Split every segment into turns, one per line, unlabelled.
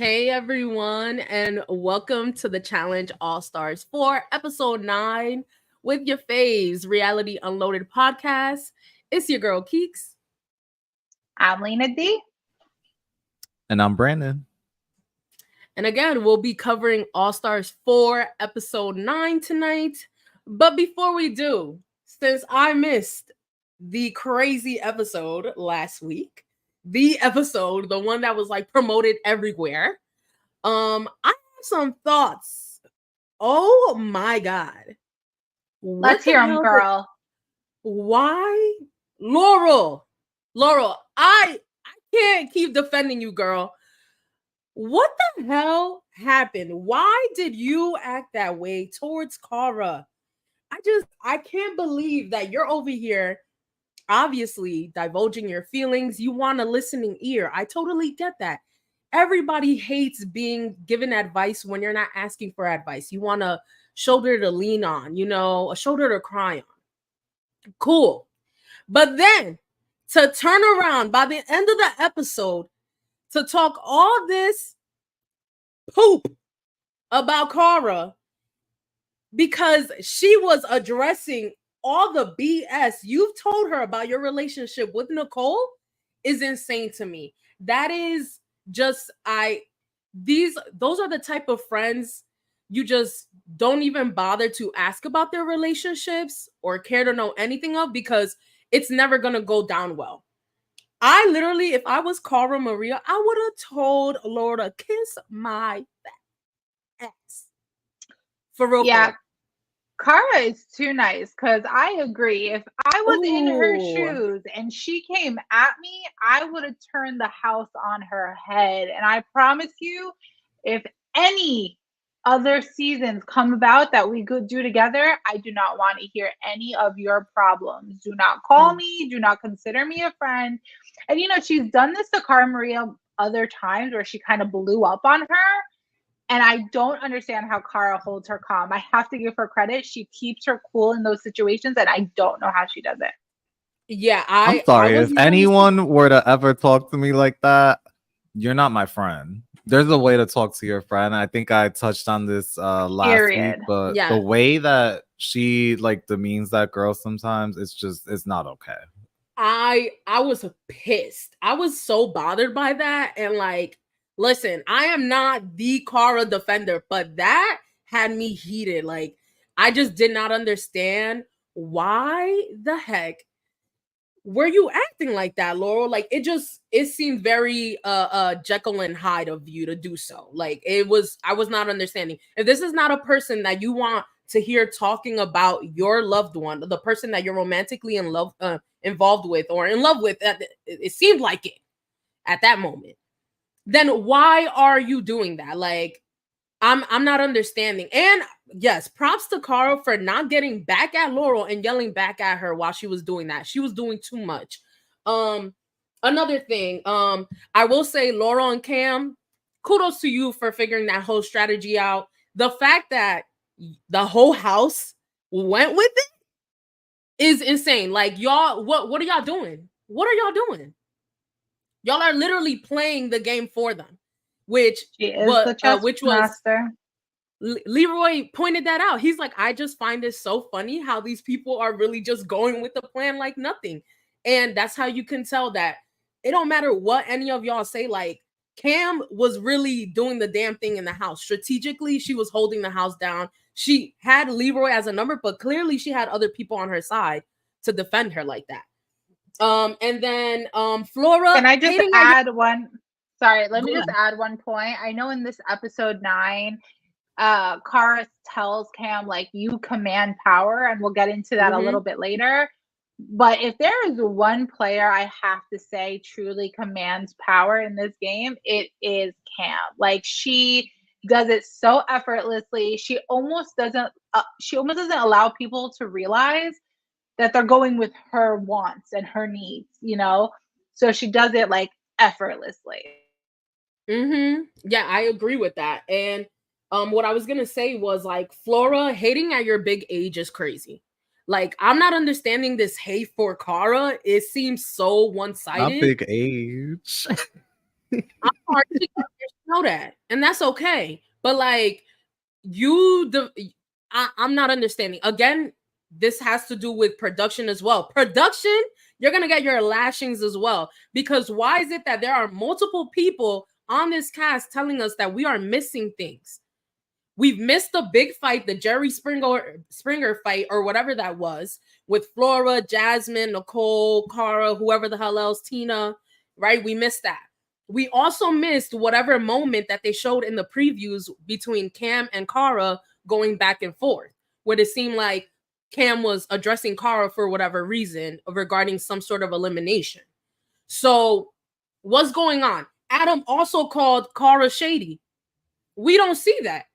Hey everyone, and welcome to the Challenge All Stars 4, episode 9, with your faves Reality Unloaded podcast. It's your girl Keeks.
I'm Lina D.
And I'm Brandon.
And again, we'll be covering All Stars 4, episode 9 tonight. But before we do, since I missed the crazy episode last week, the one that was like promoted everywhere, I have some thoughts. Oh my god.
Let's hear them, girl.
Why? Laurel, I can't keep defending you, girl. What the hell happened? Why did you act that way towards Cara? I can't believe that you're over here obviously divulging your feelings. You want a listening ear. I totally get that. Everybody hates being given advice when you're not asking for advice. You want a shoulder to lean on, a shoulder to cry on. Cool. But then to turn around by the end of the episode to talk all this poop about Cara because she was addressing all the BS you've told her about your relationship with Nicole is insane to me. That is just those are the type of friends you just don't even bother to ask about their relationships or care to know anything of because it's never gonna go down well. I literally, if I was Cara Maria, I would have told Laura to kiss my ass. For real.
Yeah, Cara is too nice because I agree. If I was in her shoes and she came at me, I would have turned the house on her head. And I promise you, if any other seasons come about that we could do together, I do not want to hear any of your problems. Do not call me. Do not consider me a friend. And, she's done this to Cara Maria other times where she kind of blew up on her. And I don't understand how Cara holds her calm. I have to give her credit. She keeps her cool in those situations, and I don't know how she does it.
Yeah,
I'm sorry. If anyone were to ever talk to me like that, you're not my friend. There's a way to talk to your friend. I think I touched on this last week, but the way that she demeans that girl sometimes, it's not okay.
I was pissed. I was so bothered by that, and listen, I am not the Cara defender, but that had me heated. I just did not understand why the heck were you acting like that, Laurel? It seemed very Jekyll and Hyde of you to do so. I was not understanding. If this is not a person that you want to hear talking about your loved one, the person that you're romantically involved with or in love with, it seemed like it at that moment, then why are you doing that? I'm not understanding. And yes, props to Cara for not getting back at Laurel and yelling back at her while she was doing that. She was doing too much. Another thing, I will say, Laurel and Cam, kudos to you for figuring that whole strategy out. The fact that the whole house went with it is insane. Y'all, what are y'all doing? What are y'all doing? Y'all are literally playing the game for them, which was Leroy pointed that out. He's like, I just find it so funny how these people are really just going with the plan like nothing. And that's how you can tell that it don't matter what any of y'all say. Cam was really doing the damn thing in the house. Strategically, she was holding the house down. She had Leroy as a number, but clearly she had other people on her side to defend her like that. And then Flora.
Can I just add one? Sorry, let me just add one point. I know in this episode 9, Cara tells Cam you command power, and we'll get into that a little bit later. But if there is one player I have to say truly commands power in this game, it is Cam. She does it so effortlessly. She almost doesn't allow people to realize that they're going with her wants and her needs, so she does it effortlessly.
Yeah, I agree with that. And what I was gonna say was Flora hating at your big age is crazy. I'm not understanding this hate for Cara. It seems so one-sided.
Not big age.
I'm hard to know that, and that's okay. But like I'm not understanding. Again, this has to do with production as well. Production, you're gonna get your lashings as well. Because why is it that there are multiple people on this cast telling us that we are missing things? We've missed the big fight, the Jerry Springer fight, or whatever that was, with Flora, Jasmine, Nicole, Cara, whoever the hell else, Tina, right? We missed that. We also missed whatever moment that they showed in the previews between Cam and Cara going back and forth, where it seemed like Cam was addressing Cara for whatever reason regarding some sort of elimination. So what's going on? Adam also called Cara shady. We don't see that.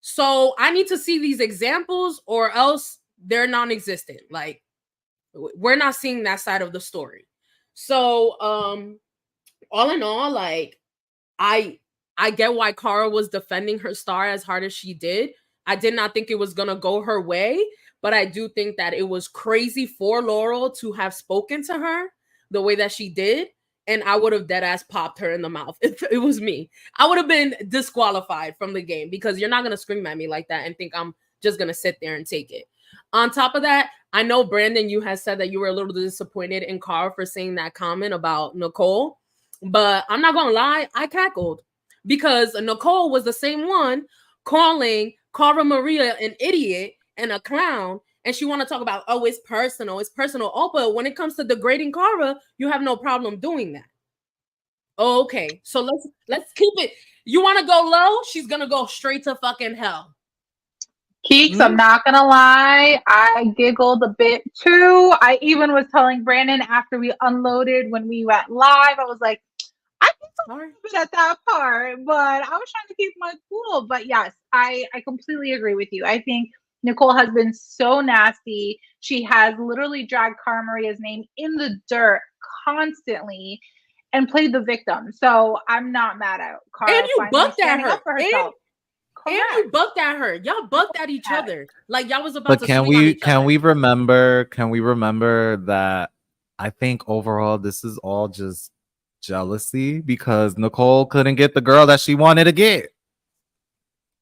So I need to see these examples or else they're non-existent. Like we're not seeing that side of the story. So all in all, like I get why Cara was defending her star as hard as she did. I did not think it was gonna go her way, but I do think that it was crazy for Laurel to have spoken to her the way that she did. And I would have dead ass popped her in the mouth if it was me. I would have been disqualified from the game because you're not gonna scream at me like that and think I'm just gonna sit there and take it. On top of that, I know Brandon, you had said that you were a little disappointed in Cara for saying that comment about Nicole, but I'm not gonna lie, I cackled because Nicole was the same one calling Cara Maria an idiot and a clown. And she want to talk about, oh, it's personal. Oh, but when it comes to degrading Cara, you have no problem doing that. Okay, so let's keep it. You want to go low? She's gonna go straight to fucking hell.
Keeks, I'm not gonna lie, I giggled a bit too. I even was telling Brandon after we unloaded when we went live, I was like, I think at that part, but I was trying to keep my cool. But yes, I completely agree with you. I think Nicole has been so nasty. She has literally dragged Cara Maria's name in the dirt constantly and played the victim. So I'm not mad at Cara.
And you bucked at her.
Up for herself.
And you bucked at her. Y'all bucked at each other. Like y'all was about
but
to
can we remember that I think overall this is all just jealousy because Nicole couldn't get the girl that she wanted to get.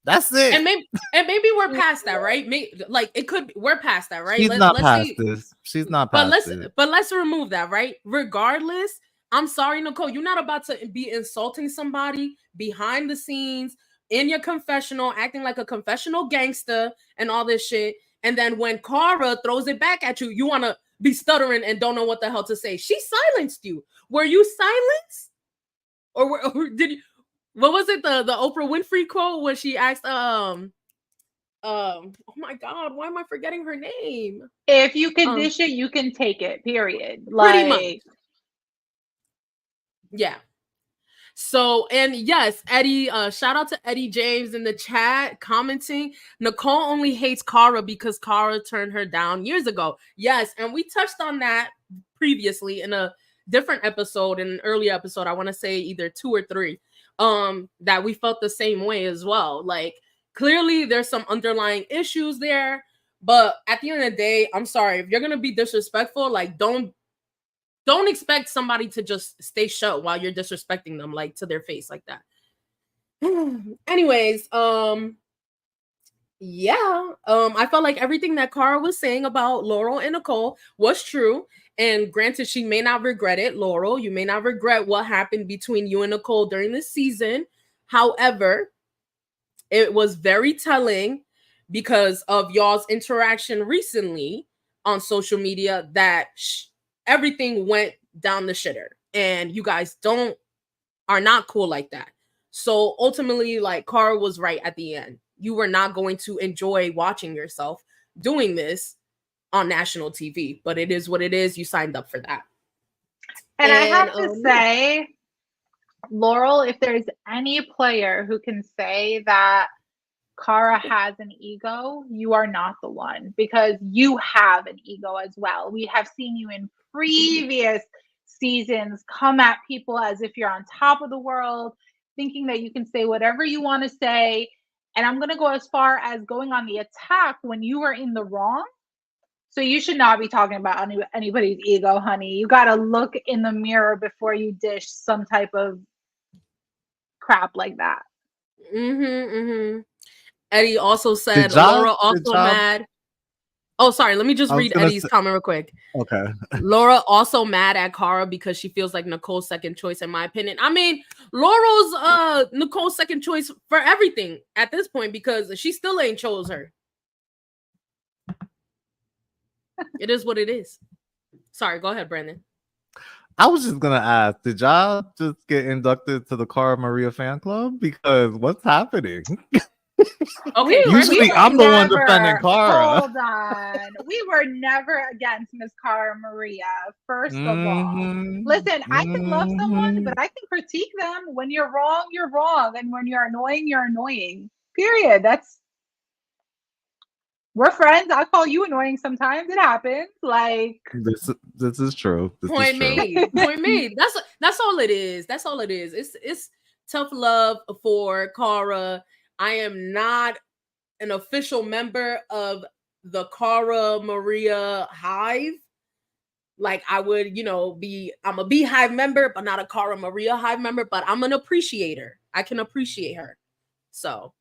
That's it.
And maybe we're past that, right? Like it could we're past that, right?
She's not past this. She's not past it.
But let's remove that, right? Regardless, I'm sorry, Nicole, you're not about to be insulting somebody behind the scenes in your confessional, acting like a confessional gangster and all this shit. And then when Cara throws it back at you, you want to be stuttering and don't know what the hell to say. She silenced you. Were you silenced? Or did you? What was it? The Oprah Winfrey quote when she asked, oh my God, why am I forgetting her name?
If you can dish it, you can take it, period.
Pretty much. Yeah. So, and yes, Eddie, shout out to Eddie James in the chat commenting. Nicole only hates Cara because Cara turned her down years ago. Yes, and we touched on that previously in a different episode, in an earlier episode. I want to say either 2 or 3. That we felt the same way as well. Like clearly there's some underlying issues there, but at the end of the day, I'm sorry, if you're gonna be disrespectful, like don't expect somebody to just stay shut while you're disrespecting them, like to their face like that. Anyways, yeah, I felt like everything that Cara was saying about Laurel and Nicole was true. And granted, she may not regret it. Laurel, you may not regret what happened between you and Nicole during this season. However, it was very telling because of y'all's interaction recently on social media that everything went down the shitter. And you guys are not cool like that. So ultimately, like Cara was right at the end. You were not going to enjoy watching yourself doing this on national TV, but it is what it is. You signed up for that.
And I have to say, Laurel, if there's any player who can say that Cara has an ego, you are not the one, because you have an ego as well. We have seen you in previous seasons come at people as if you're on top of the world, thinking that you can say whatever you want to say. And I'm going to go as far as going on the attack when you were in the wrong. So you should not be talking about anybody's ego, honey. You got to look in the mirror before you dish some type of crap like that.
Eddie also said Laura also mad. Oh, sorry. Let me just read Eddie's comment real quick.
Okay.
Laura also mad at Cara because she feels like Nicole's second choice, in my opinion. I mean, Laurel's Nicole's second choice for everything at this point because she still ain't chose her. It is what it is. Sorry, go ahead, Brandon.
I was just gonna ask, did y'all just get inducted to the Cara Maria fan club? Because what's happening?
Okay,
usually I'm the one defending Cara.
Hold on. We were never against Miss Cara Maria, first of all. Listen, I can love someone, but I can critique them. When you're wrong, you're wrong. And when you're annoying. Period. We're friends. I call you annoying sometimes. It happens. Like
this is true.
Point made. That's all it is. That's all it is. It's tough love for Cara. I am not an official member of the Cara Maria Hive. Like I would, I'm a Beehive member, but not a Cara Maria Hive member, but I'm an appreciator. I can appreciate her. So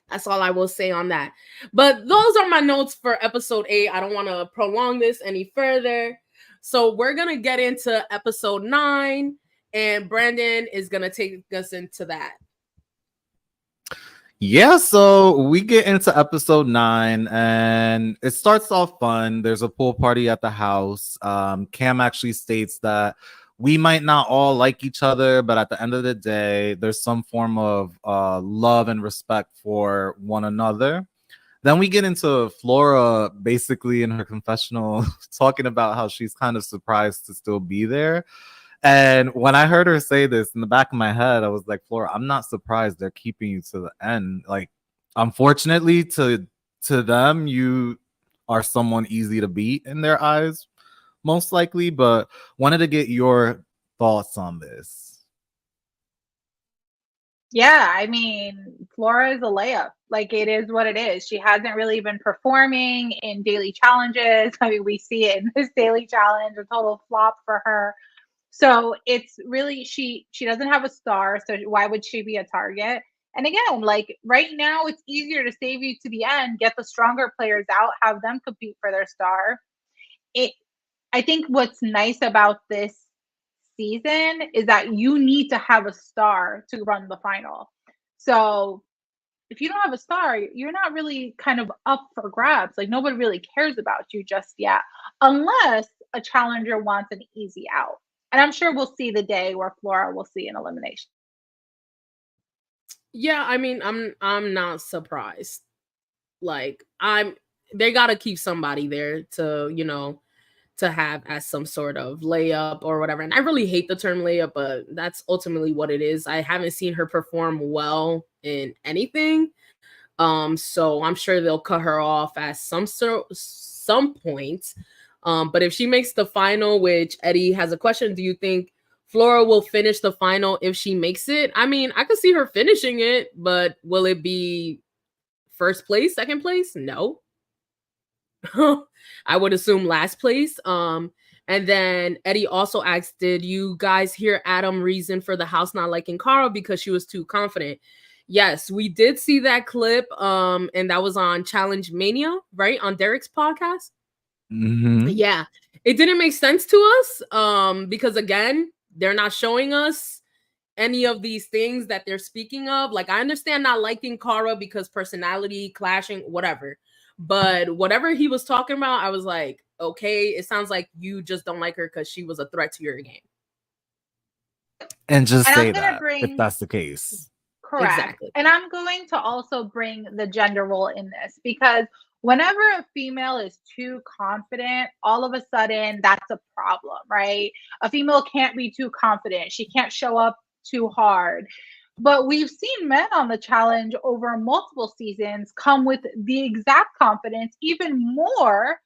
that's all I will say on that. But those are my notes for episode 8. I don't want to prolong this any further. So we're going to get into episode 9, and Brandon is going to take us into that.
Yeah, so we get into episode 9 and it starts off fun. There's a pool party at the house. Cam actually states that we might not all like each other, but at the end of the day, there's some form of love and respect for one another. Then we get into Flora basically in her confessional talking about how she's kind of surprised to still be there. And when I heard her say this in the back of my head, I was like, Flora, I'm not surprised they're keeping you to the end. Like, unfortunately, to them, you are someone easy to beat in their eyes, most likely. But wanted to get your thoughts on this.
Yeah, I mean, Flora is a layup. Like, it is what it is. She hasn't really been performing in daily challenges. I mean, we see it in this daily challenge, a total flop for her. So it's really, she doesn't have a star, so why would she be a target? And again, like right now, it's easier to save you to the end, get the stronger players out, have them compete for their star. I think what's nice about this season is that you need to have a star to run the final. So if you don't have a star, you're not really kind of up for grabs. Like nobody really cares about you just yet, unless a challenger wants an easy out. And I'm sure we'll see the day where Flora will see an elimination.
Yeah, I mean, I'm not surprised. Like they gotta keep somebody there to, to have as some sort of layup or whatever. And I really hate the term layup, but that's ultimately what it is. I haven't seen her perform well in anything. So I'm sure they'll cut her off at some point. But if she makes the final, which Eddie has a question, do you think Flora will finish the final if she makes it? I mean, I could see her finishing it, but will it be first place, second place? No. I would assume last place. And then Eddie also asked, did you guys hear Adam reason for the house not liking Cara because she was too confident? Yes, we did see that clip. And that was on Challenge Mania, right? On Derek's podcast.
Mm-hmm.
Yeah, it didn't make sense to us because again, they're not showing us any of these things that they're speaking of. Like, I understand not liking Cara because personality clashing, whatever. But whatever he was talking about, I was like, okay, it sounds like you just don't like her because she was a threat to your game.
And just say that if that's the case.
Correct. Exactly. And I'm going to also bring the gender role in this because whenever a female is too confident, all of a sudden that's a problem, right? A female can't be too confident. She can't show up too hard. But we've seen men on the challenge over multiple seasons come with the exact confidence, even more,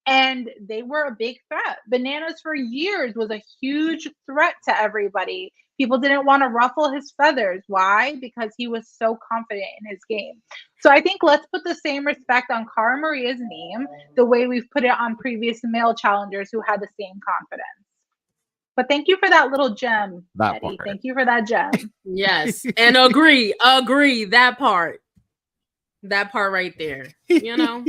and they were a big threat. Bananas for years was a huge threat to everybody. People didn't want to ruffle his feathers. Why? Because he was so confident in his game. So I think let's put the same respect on Cara Maria's name the way we've put it on previous male challengers who had the same confidence. But thank you for that little gem, Eddie. Thank you for that gem.
Yes. And agree. That part right there, you know.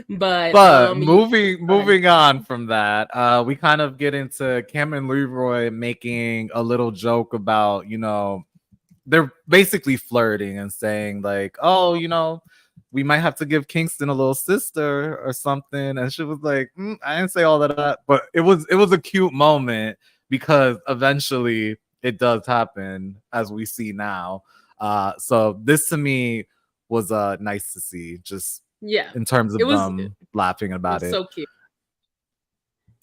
but moving on from that, we kind of get into Cam and Leroy making a little joke about, you know, they're basically flirting and saying like, oh, you know, we might have to give Kingston a little sister or something. And she was like, I didn't say all of that, but it was a cute moment because eventually it does happen, as we see now. So this to me was nice to see, just in terms of them laughing about it.
So cute.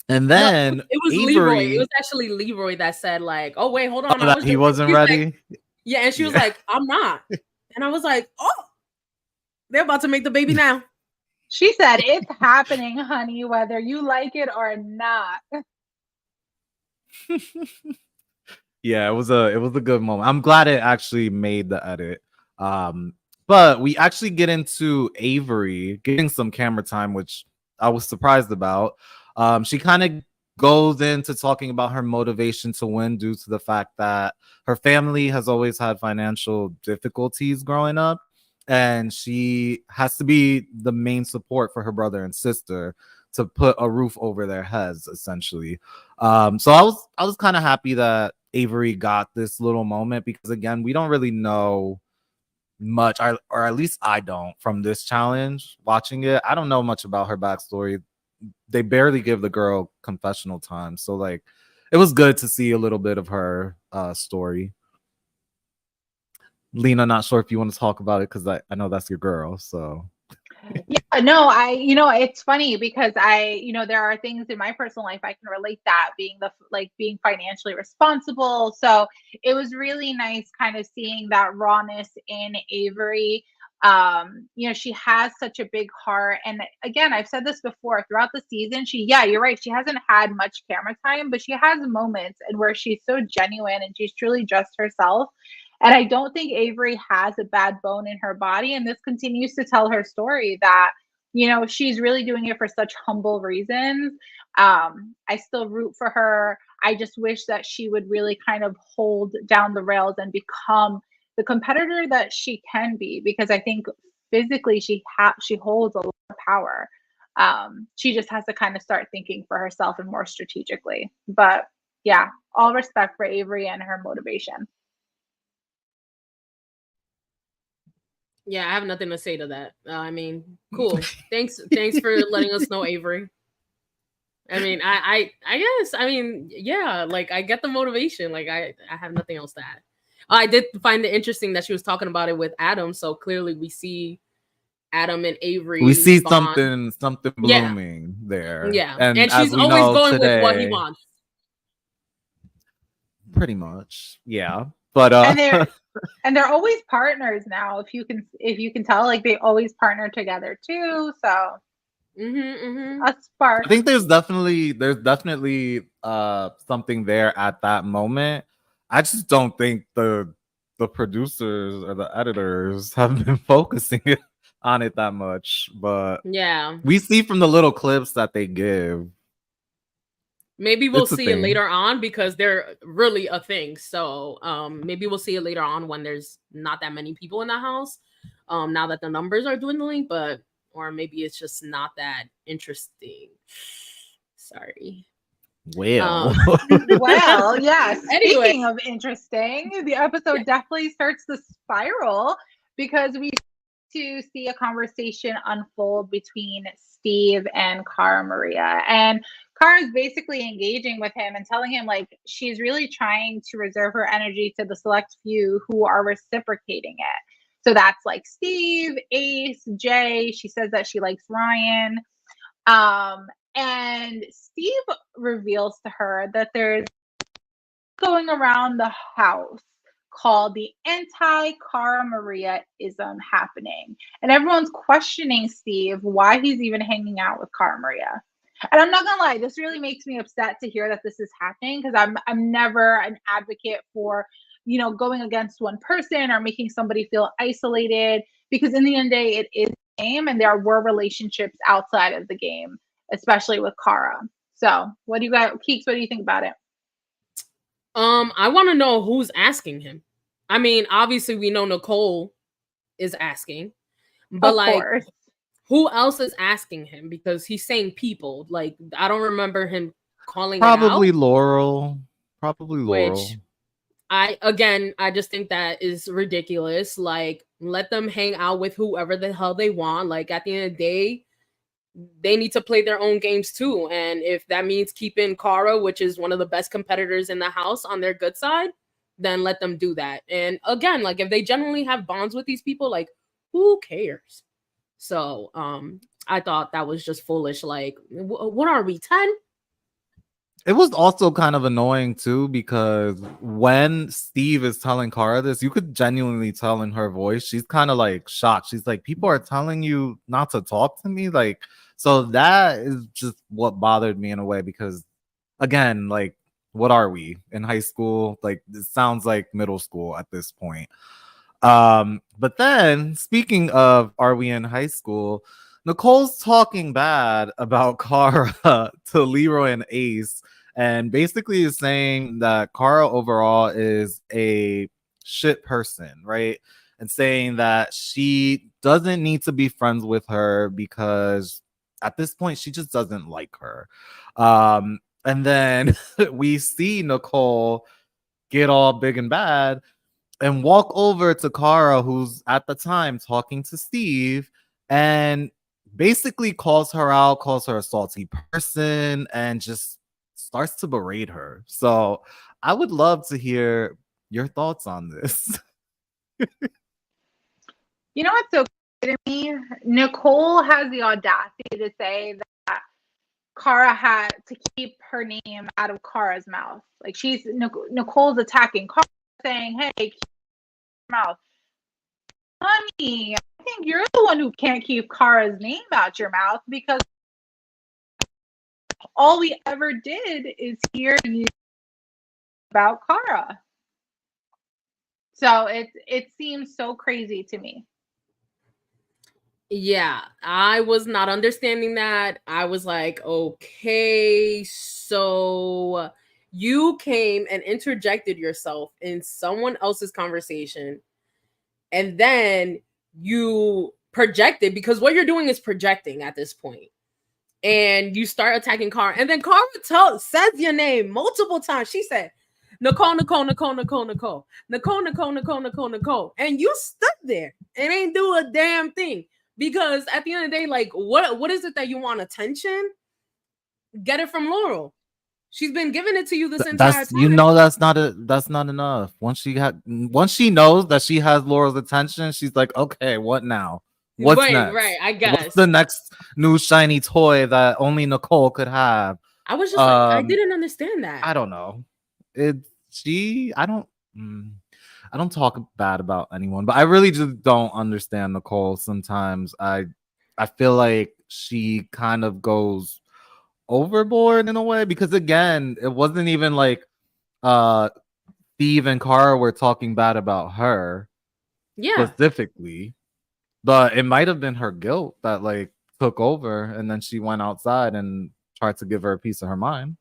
And then
it was
Avery,
Leroy. It was actually Leroy that said like, "Oh wait, hold on,
he wasn't ready."
Like, yeah, and she was like, "I'm not," and I was like, "Oh, they're about to make the baby now."
She said, "It's happening, honey, whether you like it or not."
Yeah, it was a good moment. I'm glad it actually made the edit. But we actually get into Avery getting some camera time, which I was surprised about. She kind of goes into talking about her motivation to win due to the fact that her family has always had financial difficulties growing up, and she has to be the main support for her brother and sister to put a roof over their heads, essentially. So I was kind of happy that Avery got this little moment, because again, we don't really know much, or at least I don't, from this challenge. Watching it, I don't know much about her backstory. They barely give the girl confessional time, so like it was good to see a little bit of her story. Lina, not sure if you want to talk about it because I know that's your girl. So
yeah, no, it's funny because there are things in my personal life I can relate, that being financially responsible. So it was really nice kind of seeing that rawness in Avery. She has such a big heart, and again, I've said this before, throughout the season, you're right, she hasn't had much camera time, but she has moments and where she's so genuine and she's truly just herself. And I don't think Avery has a bad bone in her body. And this continues to tell her story that, she's really doing it for such humble reasons. I still root for her. I just wish that she would really kind of hold down the rails and become the competitor that she can be, because I think physically she holds a lot of power. She just has to kind of start thinking for herself and more strategically. But yeah, all respect for Avery and her motivation.
Yeah, I have nothing to say to that. I mean, cool. Thanks for letting us know, Avery. I mean, I guess, I mean, yeah, like I get the motivation. Like I have nothing else to add. I did find it interesting that she was talking about it with Adam. So clearly we see Adam and Avery.
We see something blooming there.
Yeah. And she's always going today, with what he wants.
Pretty much. Yeah. But
and they're always partners now. If you can tell, like they always partner together too. So a spark.
I think there's definitely something there at that moment. I just don't think the producers or the editors have been focusing on it that much. But
yeah,
we see from the little clips that they give.
Maybe we'll see it later on because they're really a thing. So maybe we'll see it later on when there's not that many people in the house. Now that the numbers are dwindling, or maybe it's just not that interesting. Sorry.
Well,
well, yeah. Speaking of interesting, the episode definitely starts to spiral because we to see a conversation unfold between Steve and Cara Maria. And Cara is basically engaging with him and telling him like she's really trying to reserve her energy to the select few who are reciprocating it. So that's like Steve, Ace, Jay. She says that she likes Ryan. And Steve reveals to her that there's going around the house called the anti-Cara Maria-ism happening. And everyone's questioning Steve why he's even hanging out with Cara Maria. And I'm not gonna lie, this really makes me upset to hear that this is happening, because I'm never an advocate for, you know, going against one person or making somebody feel isolated, because in the end of the day, it is a game and there were relationships outside of the game, especially with Cara. So what do you got, Keeks? What do you think about it?
I want to know who's asking him. I mean, obviously we know Nicole is asking, but like, who else is asking him? Because he's saying people. Like, I don't remember him calling
probably
it out.
Laurel. Probably Laurel.
Which I just think that is ridiculous. Like, let them hang out with whoever the hell they want. Like, at the end of the day, they need to play their own games too. And if that means keeping Cara, which is one of the best competitors in the house, on their good side, then let them do that. And again, like, if they genuinely have bonds with these people, like, who cares? So I thought that was just foolish. Like, what are we, 10?
It was also kind of annoying too, because when Steve is telling Cara this, you could genuinely tell in her voice, she's kind of like shocked. She's like, people are telling you not to talk to me? Like, so that is just what bothered me in a way, because again, like, what are we in high school? Like, it sounds like middle school at this point. But then, speaking of are we in high school, Nicole's talking bad about Cara to Leroy and Ace, and basically is saying that Cara overall is a shit person, right? And saying that she doesn't need to be friends with her because at this point she just doesn't like her. And then we see Nicole get all big and bad and walk over to Cara, who's at the time talking to Steve, and basically calls her out, calls her a salty person, and just starts to berate her. So I would love to hear your thoughts on this.
You know what's so crazy to me? Nicole has the audacity to say that Cara had to keep her name out of Cara's mouth. Like, Nicole's attacking Cara, saying, hey, keep your mouth. Honey, I think you're the one who can't keep Cara's name out your mouth, because all we ever did is hear you about Cara. So it seems so crazy to me.
Yeah, I was not understanding that. I was like, okay, so you came and interjected yourself in someone else's conversation, and then you projected, because what you're doing is projecting at this point, and you start attacking Cara, and then Cara says your name multiple times. She said, Nicole, Nicole, Nicole, Nicole, Nicole, Nicole, Nicole, Nicole, Nicole, Nicole, and you stood there and ain't do a damn thing. Because at the end of the day, like, what is it that you want? Attention? Get it from Laurel. She's been giving it to you this entire time.
You know, that's not enough. Once she knows that she has Laurel's attention, she's like, okay, what now? What's next?
Right, I guess.
What's the next new shiny toy that only Nicole could have?
I was just like, I didn't understand that.
I don't know. I don't talk bad about anyone, but I really just don't understand Nicole sometimes. I feel like she kind of goes overboard in a way, because again, it wasn't even like Steve and Cara were talking bad about her specifically, but it might have been her guilt that like took over, and then she went outside and tried to give her a piece of her mind.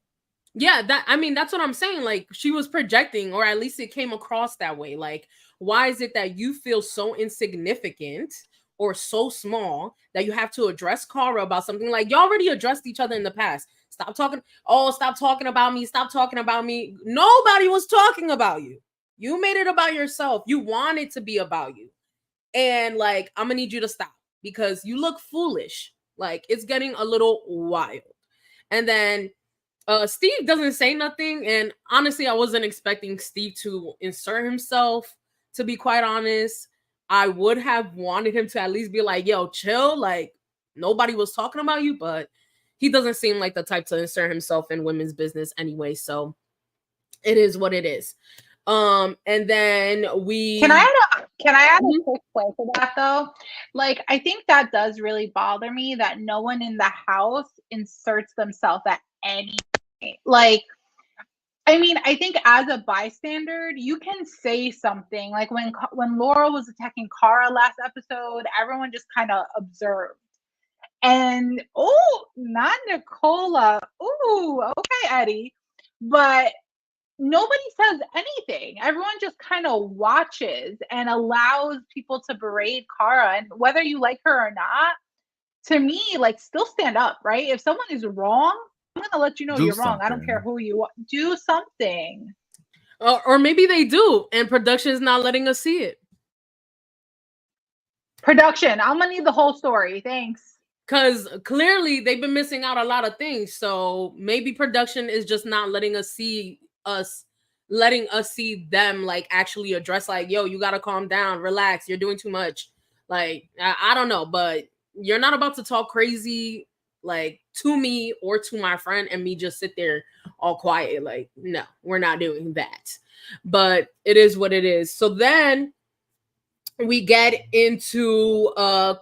Yeah, that's what I'm saying. Like, she was projecting, or at least it came across that way. Like, why is it that you feel so insignificant or so small that you have to address Cara about something? Like, you already addressed each other in the past. Stop talking. Oh, stop talking about me. Stop talking about me. Nobody was talking about you. You made it about yourself. You want it to be about you. And like, I'm gonna need you to stop, because you look foolish. Like, it's getting a little wild. And then Steve doesn't say nothing, and honestly, I wasn't expecting Steve to insert himself, to be quite honest. I would have wanted him to at least be like, yo, chill, like, nobody was talking about you, but he doesn't seem like the type to insert himself in women's business anyway, so it is what it is. And then we
can I add a quick point to that though? Like, I think that does really bother me that no one in the house inserts themselves at any point. Like, I mean, I think as a bystander, you can say something. Like when Laurel was attacking Kara last episode, everyone just kind of observed. And not Nicola. Ooh, okay, Eddie. But nobody says anything. Everyone just kind of watches and allows people to berate Kara. And whether you like her or not, to me, like, still stand up, right? If someone is wrong, I'm going to let you know you're wrong. I don't care who you are. Do something.
Or maybe they do, and production is not letting us see it.
Production, I'm going to need the whole story. Thanks.
Because clearly they've been missing out a lot of things. So maybe production is just not letting us see them like actually address like, yo, you got to calm down, relax, you're doing too much. Like, I don't know, but you're not about to talk crazy like to me or to my friend and me just sit there all quiet. Like, no, we're not doing that. But it is what it is. So then we get into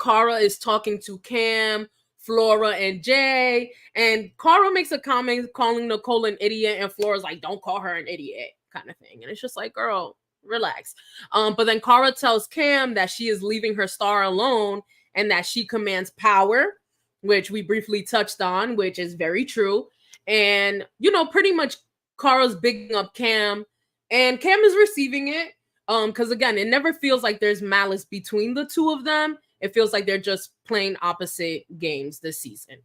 Kara is talking to Cam, Flora, and Jay, and Kara makes a comment calling Nicole an idiot, and Flora's like, don't call her an idiot, kind of thing. And it's just like, girl, relax. But then Kara tells Cam that she is leaving her star alone and that she commands power, which we briefly touched on, which is very true. And, you know, pretty much Kara's bigging up Cam, and Cam is receiving it. Because again, it never feels like there's malice between the two of them. It feels like they're just playing opposite games this season.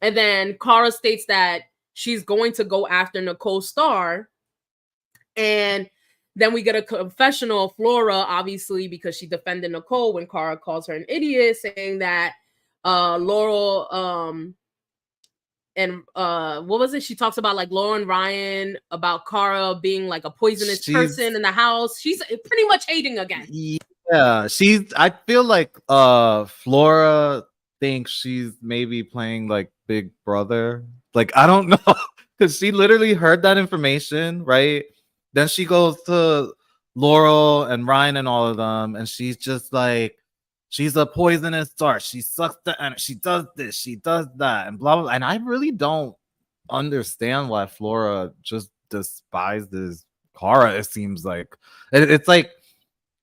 And then Kara states that she's going to go after Nicole Starr. And then we get a confessional of Flora, obviously, because she defended Nicole when Kara calls her an idiot, saying that Laurel and what was it? She talks about like Laurel and Ryan, about Kara being like a poisonous person in the house. She's pretty much hating again.
Yeah, I feel like Flora thinks she's maybe playing like Big Brother. Like, I don't know, because she literally heard that information, right? Then she goes to Laurel and Ryan and all of them, and she's just like, she's a poisonous star. She sucks the energy. She does this. She does that, and blah blah. And I really don't understand why Flora just despises Kara. It seems like it's like,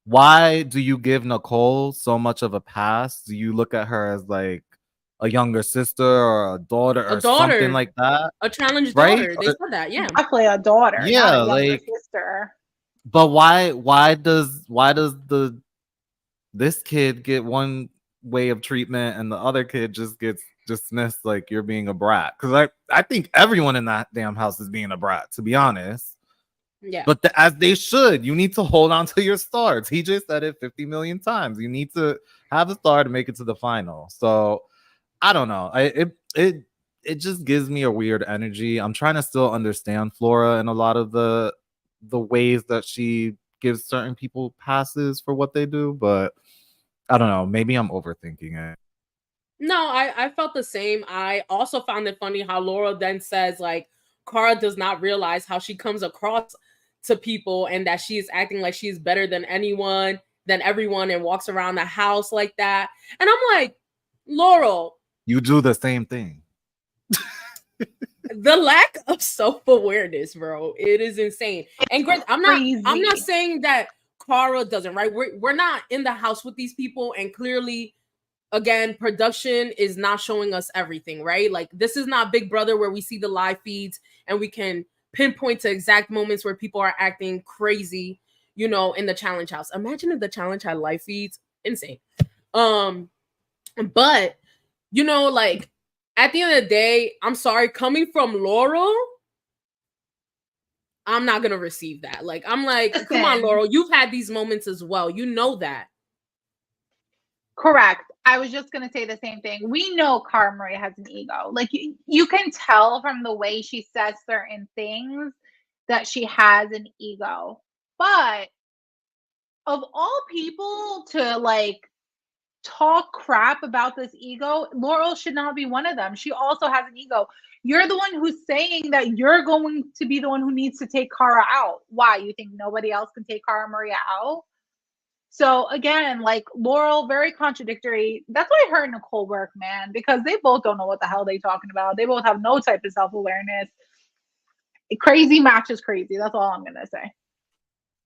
why do you give Nicole so much of a pass? Do you look at her as like a younger sister or a daughter something like that?
A challenged daughter. They said that, yeah.
Definitely a daughter,
yeah,
not a younger
like
sister.
But why does this kid get one way of treatment and the other kid just gets dismissed like you're being a brat? Because I think everyone in that damn house is being a brat, to be honest.
Yeah.
But as they should, you need to hold on to your star. TJ said it 50 million times. You need to have a star to make it to the final. So I don't know. It just gives me a weird energy. I'm trying to still understand Flora and a lot of the ways that she gives certain people passes for what they do, but I don't know. Maybe I'm overthinking it.
No, I felt the same. I also found it funny how Laura then says like Kara does not realize how she comes across to people and that she is acting like she's better than anyone, than everyone, and walks around the house like that. And I'm like, Laurel,
you do the same thing.
The lack of self-awareness, bro, it is insane. And Greg, I'm not saying that Kara doesn't, right? We're not in the house with these people, and clearly, again, production is not showing us everything, right? Like, this is not Big Brother where we see the live feeds and we can pinpoint to exact moments where people are acting crazy, you know, in the challenge house. Imagine if the challenge had live feeds. Insane. But you know, like, at the end of the day, I'm sorry, coming from Laurel, I'm not gonna receive that. Like, I'm like, come on, Laurel, you've had these moments as well. You know that.
Correct. I was just going to say the same thing. We know Cara Marie has an ego. Like, you can tell from the way she says certain things that she has an ego. But of all people to like talk crap about this ego, Laurel should not be one of them. She also has an ego. You're the one who's saying that you're going to be the one who needs to take Cara out. Why? You think nobody else can take Cara Maria out? So again, like Laurel, very contradictory. That's why her and Nicole work, man, because they both don't know what the hell they're talking about. They both have no type of self-awareness. Crazy match is crazy. That's all I'm gonna say.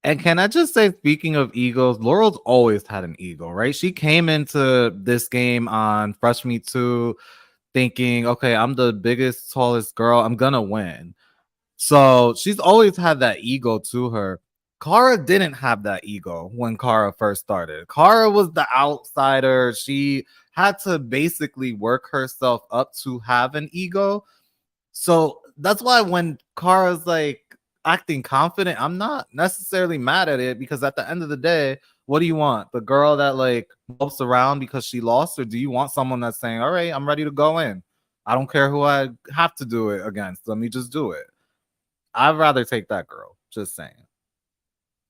And can I just say, speaking of egos, Laurel's always had an ego, right? She came into this game on Fresh Me Too thinking, okay, I'm the biggest, tallest girl. I'm gonna win. So she's always had that ego to her. Cara didn't have that ego when Cara first started. Cara was the outsider. She had to basically work herself up to have an ego. So that's why when Cara's like acting confident, I'm not necessarily mad at it, because at the end of the day, what do you want? The girl that like mopes around because she lost, or do you want someone that's saying, all right, I'm ready to go in. I don't care who I have to do it against. Let me just do it. I'd rather take that girl. Just saying.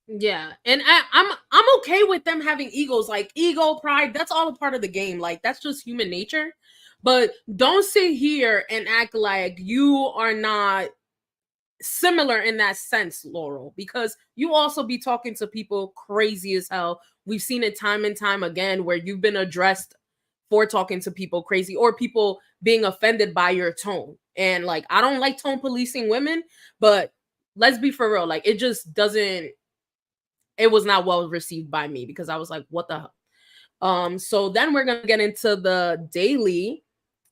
Yeah, and I'm okay with them having egos, like ego, pride. That's all a part of the game. Like that's just human nature. But don't sit here and act like you are not similar in that sense, Laurel, because you also be talking to people crazy as hell. We've seen it time and time again where you've been addressed for talking to people crazy, or people being offended by your tone. And like, I don't like tone policing women, but let's be for real. Like, it just doesn't, it was not well received by me, because I was like, what the hell? So then we're gonna get into the daily,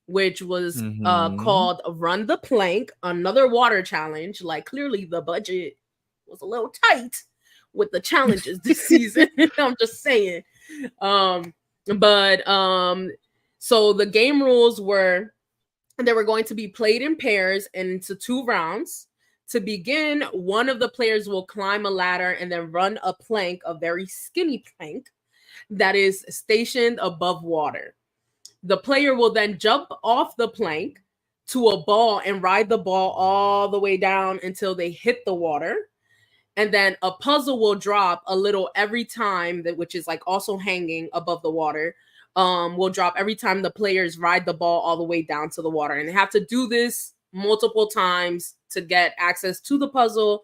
which was called Run the Plank, another water challenge. Like, clearly the budget was a little tight with the challenges this season. I'm just saying. So the game rules were, they were going to be played in pairs and into 2 rounds. To begin, one of the players will climb a ladder and then run a plank, a very skinny plank that is stationed above water. The player will then jump off the plank to a ball and ride the ball all the way down until they hit the water. And then a puzzle will drop a little every time, that, which is like also hanging above the water, will drop every time the players ride the ball all the way down to the water. And they have to do this multiple times to get access to the puzzle.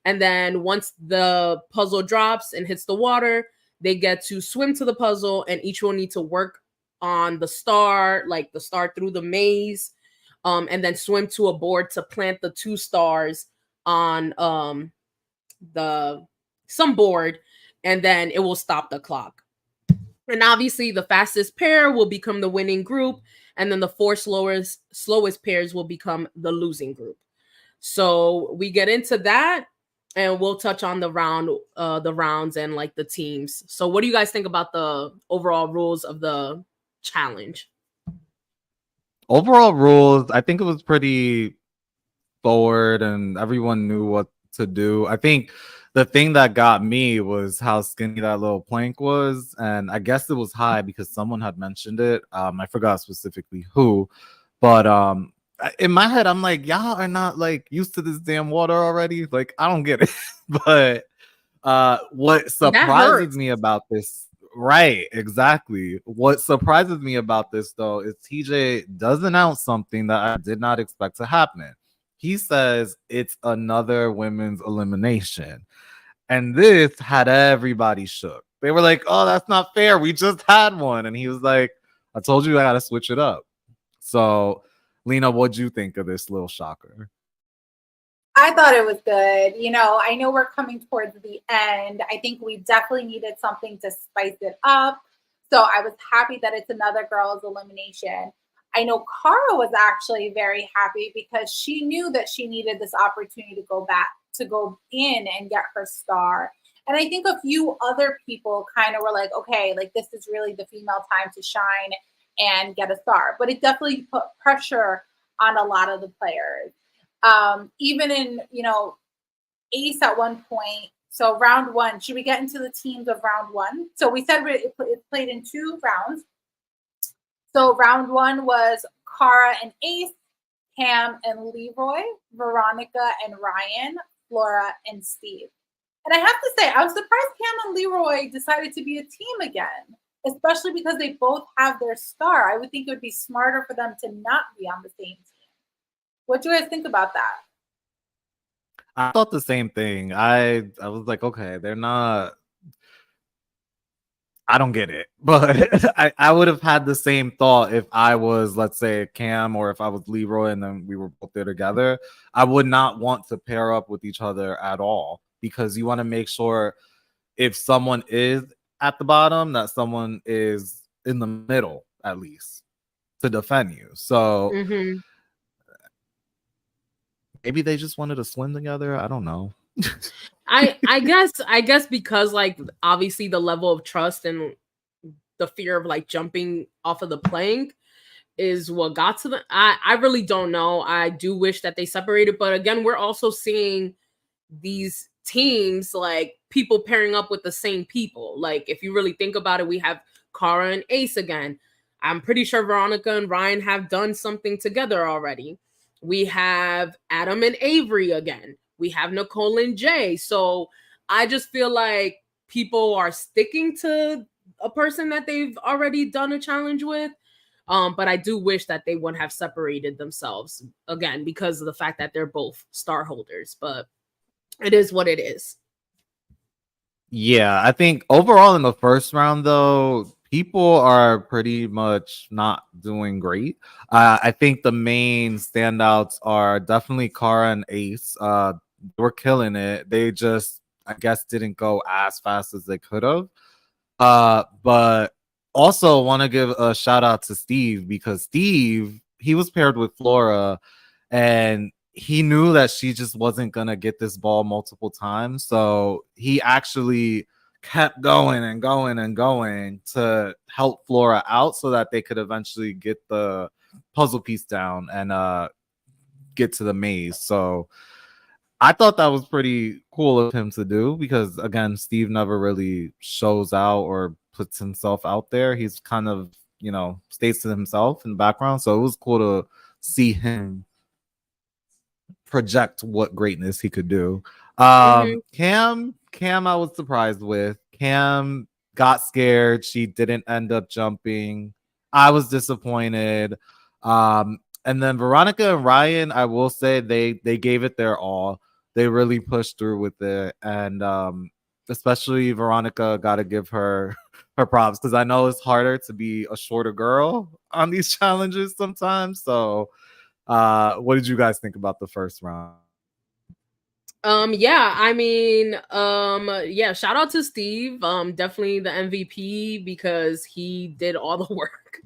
And then once the puzzle drops and hits the water, they get to swim to the puzzle, and each will need to work on the star, like the star through the maze, and then swim to a board to plant the 2 stars on some board, and then it will stop the clock. And obviously the fastest pair will become the winning group, and then the 4 slowest pairs will become the losing group. So we get into that, and we'll touch on the rounds and like the teams. So what do you guys think about the overall rules of the challenge?
Overall rules, I think it was pretty forward and everyone knew what to do. I think the thing that got me was how skinny that little plank was, and I guess it was high because someone had mentioned it. I forgot specifically who, but in my head I'm like, y'all are not like used to this damn water already. Like, I don't get it. But what surprises me about this, right, exactly, what surprises me about this though is TJ does announce something that I did not expect to happen. He says it's another women's elimination. And this had everybody shook. They were like, oh, that's not fair. We just had one. And he was like, I told you I got to switch it up. So, Lina, what'd you think of this little shocker?
I thought it was good. You know, I know we're coming towards the end. I think we definitely needed something to spice it up. So I was happy that it's another girls' elimination. I know Cara was actually very happy because she knew that she needed this opportunity to go back, to go in and get her star. And I think a few other people kind of were like, okay, like this is really the female time to shine and get a star. But it definitely put pressure on a lot of the players. Even in, you know, Ace at one point. So round 1, should we get into the teams of round 1? So we said it played in 2 rounds. So round 1 was Cara and Ace, Cam and Leroy, Veronica and Ryan, Flora and Steve. And I have to say, I was surprised Cam and Leroy decided to be a team again. especially because they both have their star. I would think it would be smarter for them to not be on the same team. What do you guys think about that?
I thought the same thing. I was like, okay, they're not. I don't get it, but I would have had the same thought if I was, let's say, Cam, or if I was Leroy and then we were both there together. I would not want to pair up with each other at all, because you want to make sure if someone is at the bottom, that someone is in the middle at least to defend you. So maybe they just wanted to swim together. I don't know.
I guess because like obviously the level of trust and the fear of like jumping off of the plank is what got to them. I really don't know. I do wish that they separated, but again, we're also seeing these teams like people pairing up with the same people. Like if you really think about it, we have Cara and Ace again. I'm pretty sure Veronica and Ryan have done something together already. We have Adam and Avery again. We have Nicole and Jay. So I just feel like people are sticking to a person that they've already done a challenge with. But I do wish that they would have separated themselves again because of the fact that they're both star holders. But it is what it is.
Yeah, I think overall in the first round, though, people are pretty much not doing great. I think the main standouts are definitely Cara and Ace. We're killing it. They just, I guess, didn't go as fast as they could have. But also want to give a shout out to Steve, because Steve, he was paired with Flora, and he knew that she just wasn't gonna get this ball multiple times, so he actually kept going and going and going to help Flora out so that they could eventually get the puzzle piece down and get to the maze. So I thought that was pretty cool of him to do, because again, Steve never really shows out or puts himself out there. He's kind of, stays to himself in the background. So it was cool to see him project what greatness he could do. Cam, I was surprised with. Cam got scared. She didn't end up jumping. I was disappointed. And then Veronica and Ryan, I will say they gave it their all. They really pushed through with it, and especially Veronica, got to give her props, because I know it's harder to be a shorter girl on these challenges sometimes. So what did you guys think about the first round?
Shout out to Steve. Definitely the MVP because he did all the work.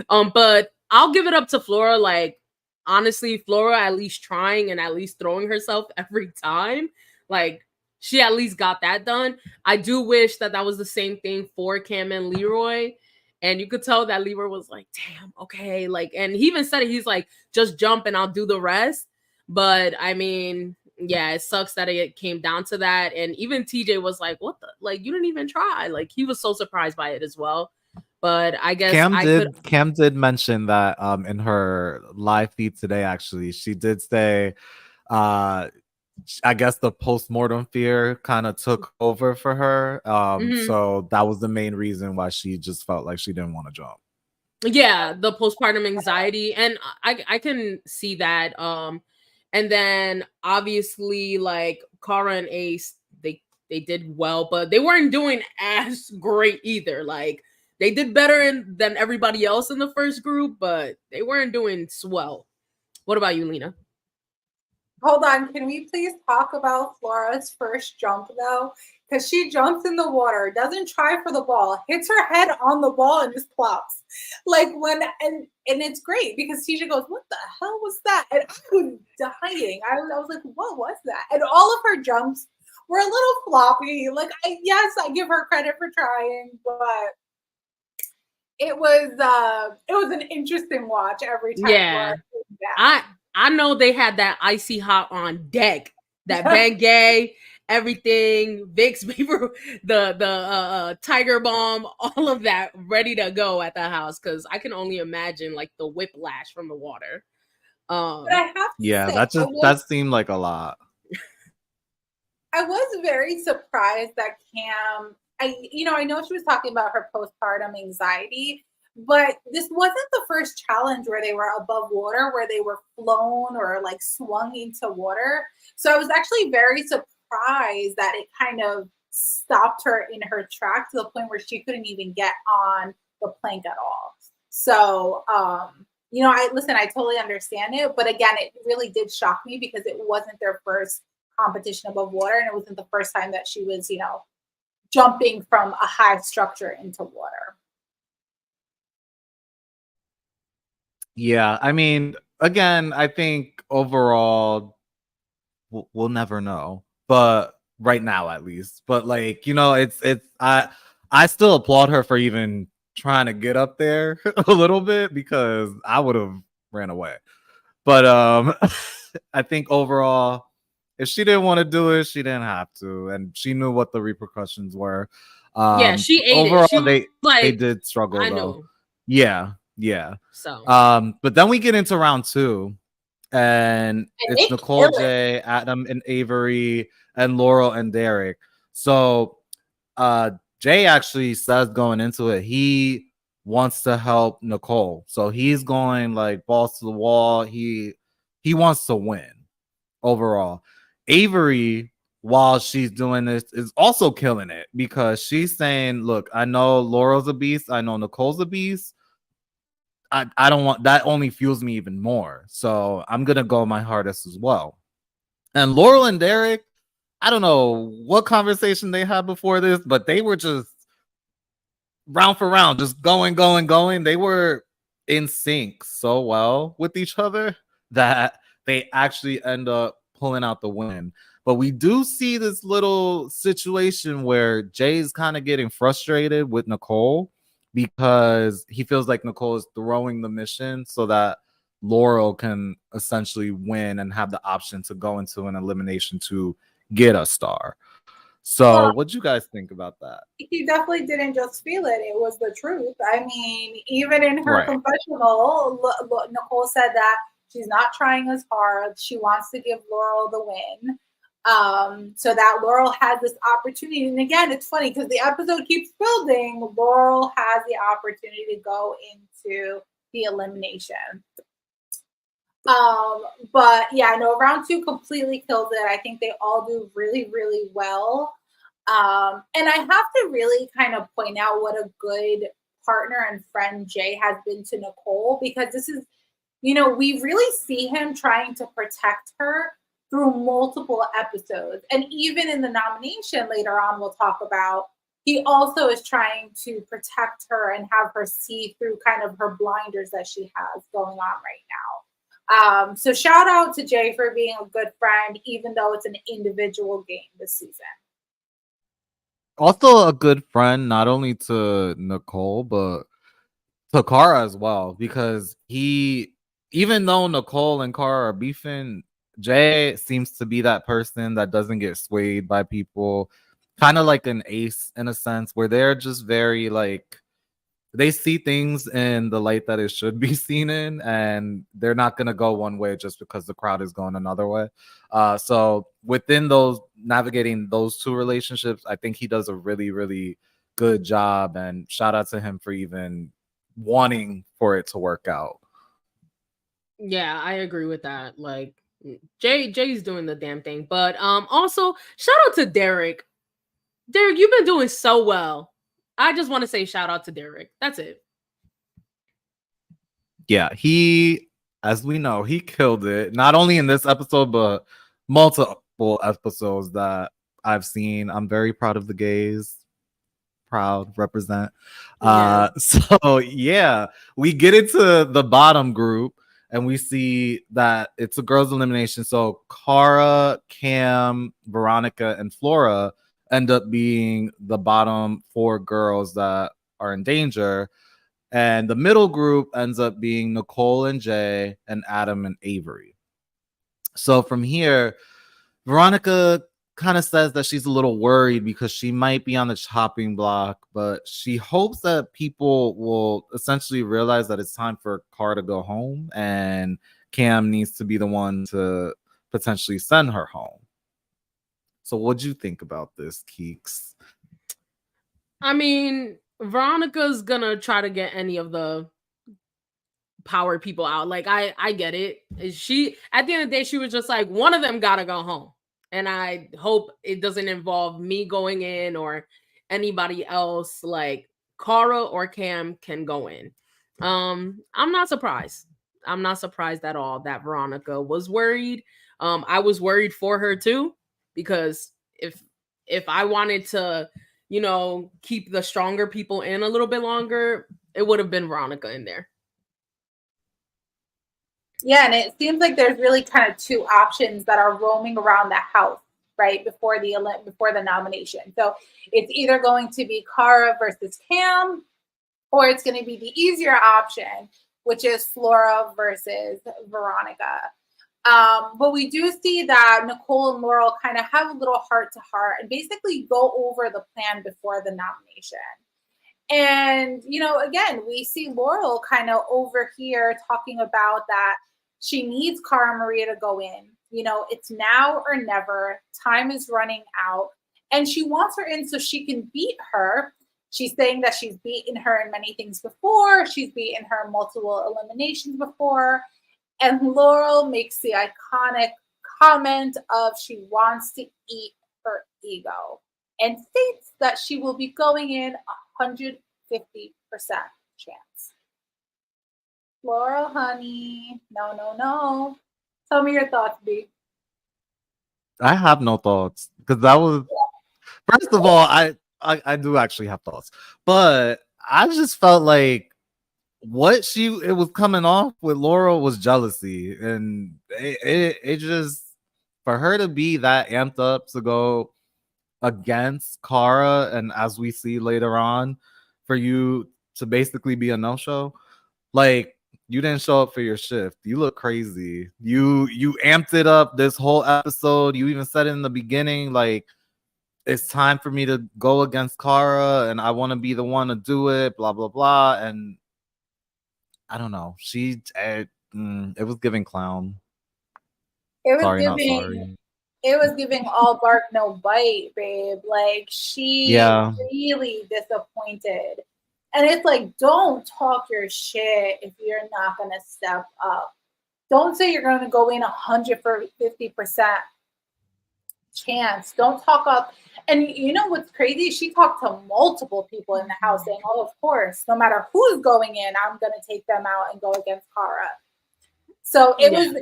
But I'll give it up to Flora. Like, honestly, Flora at least trying and at least throwing herself every time. Like, she at least got that done. I do wish that was the same thing for Cam and Leroy. And you could tell that Leroy was like, damn, okay. Like, and he even said it, he's like, just jump and I'll do the rest. But I mean, yeah, it sucks that it came down to that. And even TJ was like, what the, like, you didn't even try. Like, he was so surprised by it as well. But I guess
Cam did mention that in her live feed today, actually. She did say I guess the postmortem fear kind of took over for her. So that was the main reason why she just felt like she didn't want to jump.
Yeah, the postpartum anxiety. And I can see that. And then obviously, like Cara and Ace, they did well, but they weren't doing as great either. Like, they did better than everybody else in the first group, but they weren't doing swell. What about you, Lina?
Hold on, can we please talk about Flora's first jump though? Because she jumps in the water, doesn't try for the ball, hits her head on the ball and just plops. Like and it's great because TJ goes, what the hell was that? And I was dying. I was like, what was that? And all of her jumps were a little floppy. Like, I give her credit for trying, but it was an interesting watch every time.
Yeah, I know they had that icy hot on deck, that Bengay, everything, Vicks Vapor, the Tiger Balm, all of that ready to go at the house, because I can only imagine like the whiplash from the water.
But I have to say,
that seemed like a lot.
I was very surprised that Cam I know she was talking about her postpartum anxiety, but this wasn't the first challenge where they were above water, where they were flown or like swung into water. So I was actually very surprised that it kind of stopped her in her track to the point where she couldn't even get on the plank at all. So, I totally understand it, but again, it really did shock me because it wasn't their first competition above water, and it wasn't the first time that she was, jumping from a high structure into water.
Yeah, I mean, again, I think overall we'll never know, but right now at least. But like, I still applaud her for even trying to get up there a little bit, because I would have ran away. But I think overall, if she didn't want to do it, she didn't have to, and she knew what the repercussions were.
Yeah, she ate
overall,
it. She
they did struggle
I
though.
know.
Yeah.
So
but then we get into round 2, and it's Nicole, Jay, Adam, and Avery, and Laurel and Derek. So Jay actually says going into it, he wants to help Nicole. So he's going like balls to the wall. He wants to win overall. Avery, while she's doing this, is also killing it, because she's saying, look, I know Laurel's a beast. I know Nicole's a beast. I don't want that, only fuels me even more. So I'm gonna go my hardest as well. And Laurel and Derek, I don't know what conversation they had before this, but they were just round for round, just going. They were in sync so well with each other that they actually end up pulling out the win. But we do see this little situation where Jay's kind of getting frustrated with Nicole, because he feels like Nicole is throwing the mission so that Laurel can essentially win and have the option to go into an elimination to get a star. So what'd you guys think about that?
He definitely didn't just feel it. It was the truth. I mean, even in her confessional, Nicole said that she's not trying as hard. She wants to give Laurel the win. So that Laurel has this opportunity. And again, it's funny because the episode keeps building. Laurel has the opportunity to go into the elimination. But yeah, no, round 2 completely kills it. I think they all do really, really well. And I have to really kind of point out what a good partner and friend Jay has been to Nicole, because this is, we really see him trying to protect her through multiple episodes. And even in the nomination later on, we'll talk about, he also is trying to protect her and have her see through kind of her blinders that she has going on right now. So shout out to Jay for being a good friend, even though it's an individual game this season.
Also a good friend, not only to Nicole, but to Cara as well, because even though Nicole and Cara are beefing, Jay seems to be that person that doesn't get swayed by people, kind of like an Ace in a sense, where they're just very like, they see things in the light that it should be seen in, and they're not going to go one way just because the crowd is going another way. So within those, navigating those two relationships, I think he does a really, really good job, and shout out to him for even wanting for it to work out.
Yeah, I agree with that. Like Jay's doing the damn thing. But also shout out to Derek. Derek, you've been doing so well. I just want to say shout out to Derek. That's it.
Yeah, he, as we know, he killed it. Not only in this episode, but multiple episodes that I've seen. I'm very proud of the gays. Proud, represent. So yeah, we get into the bottom group and we see that it's a girls' elimination. So Cara, Cam, Veronica, and Flora end up being the bottom 4 girls that are in danger. And the middle group ends up being Nicole and Jay and Adam and Avery. So from here, Veronica kind of says that she's a little worried because she might be on the chopping block, but she hopes that people will essentially realize that it's time for Cara to go home and Cam needs to be the one to potentially send her home. So what'd you think about this, Keeks?
I mean, Veronica's gonna try to get any of the power people out. Like, I get it. She, at the end of the day, she was just like, one of them gotta go home. And I hope it doesn't involve me going in or anybody else. Like, Cara or Cam can go in. I'm not surprised. I'm not surprised at all that Veronica was worried. I was worried for her too, because if I wanted to, keep the stronger people in a little bit longer, it would have been Veronica in there.
Yeah, and it seems like there's really kind of two options that are roaming around the house right before the nomination. So it's either going to be Cara versus Cam, or it's going to be the easier option, which is Flora versus Veronica. But we do see that Nicole and Laurel kind of have a little heart to heart and basically go over the plan before the nomination. And, again, we see Laurel kind of over here talking about that she needs Cara Maria to go in. It's now or never. Time is running out. And she wants her in so she can beat her. She's saying that she's beaten her in many things before. She's beaten her multiple eliminations before. And Laurel makes the iconic comment of she wants to eat her ego and states that she will be going in 150% chance. Laurel, honey, no. Tell me your thoughts, B.
I have no thoughts because that was, first of all, I do actually have thoughts, but I just felt like it was coming off with Laurel was jealousy, and it just, for her to be that amped up to go against Cara, and as we see later on, for you to basically be a no-show, like, you didn't show up for your shift. You look crazy. You amped it up this whole episode. You even said it in the beginning, like, it's time for me to go against Cara, and I want to be the one to do it, blah, blah, blah. And I don't know. It was giving clown.
It was giving all bark, no bite, babe. Like, she really disappointed. And it's like, don't talk your shit if you're not going to step up. Don't say you're going to go in 150% chance. Don't talk up. And you know what's crazy? She talked to multiple people in the house saying, oh, of course, no matter who's going in, I'm going to take them out and go against Cara. So it was,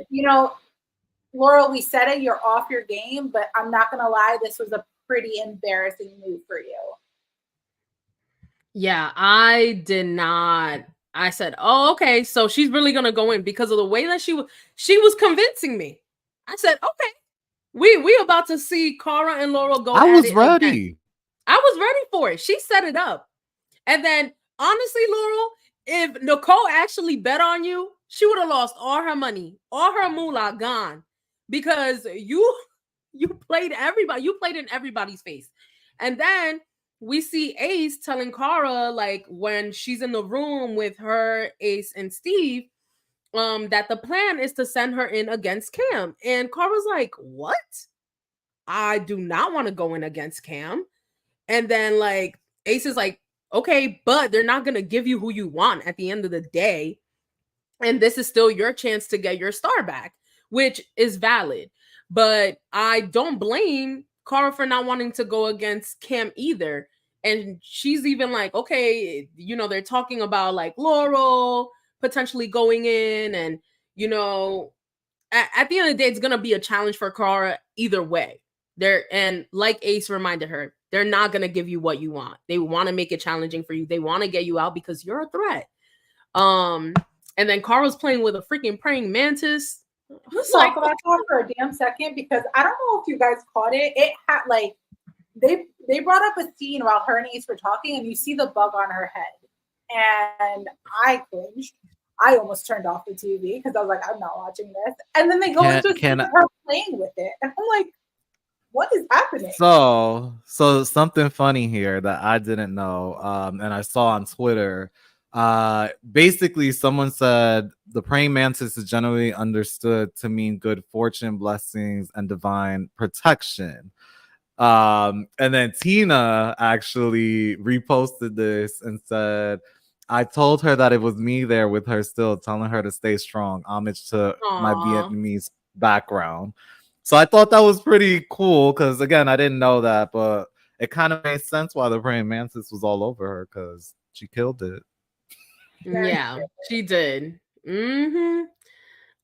Laurel, we said it, you're off your game, but I'm not going to lie, this was a pretty embarrassing move for you.
Yeah, I did not. I said, oh, okay, so she's really going to go in because of the way that she was convincing me. I said, okay, we about to see Cara and Laurel go
I was ready. Again.
I was ready for it. She set it up. And then, honestly, Laurel, if Nicole actually bet on you, she would have lost all her money, all her moolah gone, because you played everybody. You played in everybody's face. And then we see Ace telling Cara, like, when she's in the room with her, Ace, and Steve, that the plan is to send her in against Cam. And Cara's like, what? I do not want to go in against Cam. And then, like, Ace is like, okay, but they're not going to give you who you want at the end of the day. And this is still your chance to get your star back, which is valid. But I don't blame Cara for not wanting to go against Cam either. And she's even like, okay, they're talking about, like, Laurel potentially going in. And, at the end of the day, it's going to be a challenge for Cara either way. And like Ace reminded her, they're not going to give you what you want. They want to make it challenging for you. They want to get you out because you're a threat. And then Cara's playing with a freaking praying mantis.
Let's talk about that for a damn second, because I don't know if you guys caught it. It had, like, they brought up a scene while her and Ace were talking, and you see the bug on her head. And I cringed. I almost turned off the TV because I was like, I'm not watching this. And then they go into a scene of her playing with it. And I'm like, what is happening?
So something funny here that I didn't know, and I saw on Twitter. Basically, someone said the praying mantis is generally understood to mean good fortune, blessings, and divine protection. And then Tina actually reposted this and said, I told her that it was me there with her still, telling her to stay strong. Homage to my Vietnamese background. So I thought that was pretty cool because, again, I didn't know that, but it kind of made sense why the praying mantis was all over her because she killed it.
Yeah, she did. Mm-hmm.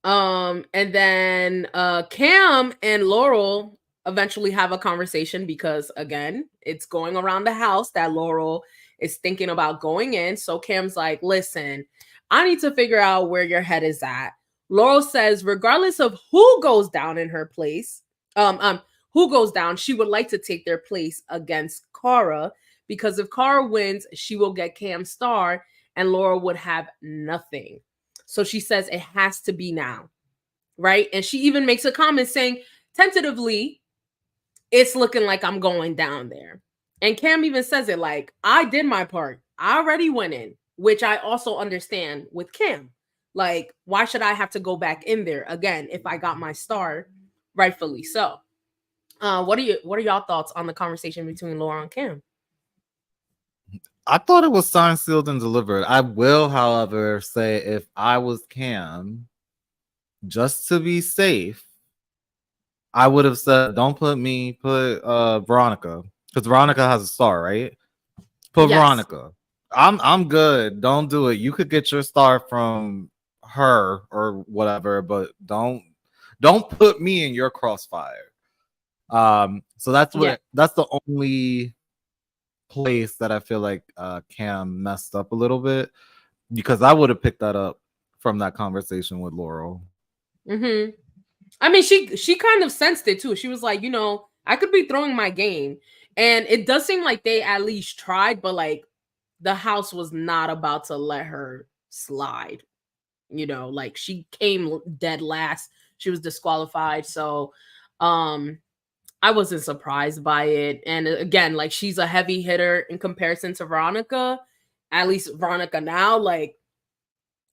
And then Cam and Laurel eventually have a conversation because, again, it's going around the house that Laurel is thinking about going in. So Cam's like, listen, I need to figure out where your head is at. Laurel says, regardless of who goes down in her place, who goes down, she would like to take their place against Cara, because if Cara wins, she will get Cam's star and Laurel would have nothing. So she says it has to be now, right? And she even makes a comment saying, tentatively, it's looking like I'm going down there. And Cam even says it like, I did my part. I already went in, which I also understand with Cam. Like, why should I have to go back in there again if I got my star, rightfully so? What are y'all thoughts on the conversation between Laura and Cam?
I thought it was signed, sealed, and delivered. I will, however, say if I was Cam, just to be safe, I would have said, don't put me, put Veronica. Because Veronica has a star, right? Put Veronica. I'm good. Don't do it. You could get your star from her or whatever, but don't put me in your crossfire. So that's that's the only place that I feel like Cam messed up a little bit, because I would have picked that up from that conversation with Laurel.
Mm-hmm. I mean, she kind of sensed it too. She was like, I could be throwing my game, and it does seem like they at least tried, but like the house was not about to let her slide. Like she came dead last. She was disqualified, so I wasn't surprised by it. And again, like she's a heavy hitter in comparison to Veronica. At least Veronica now, like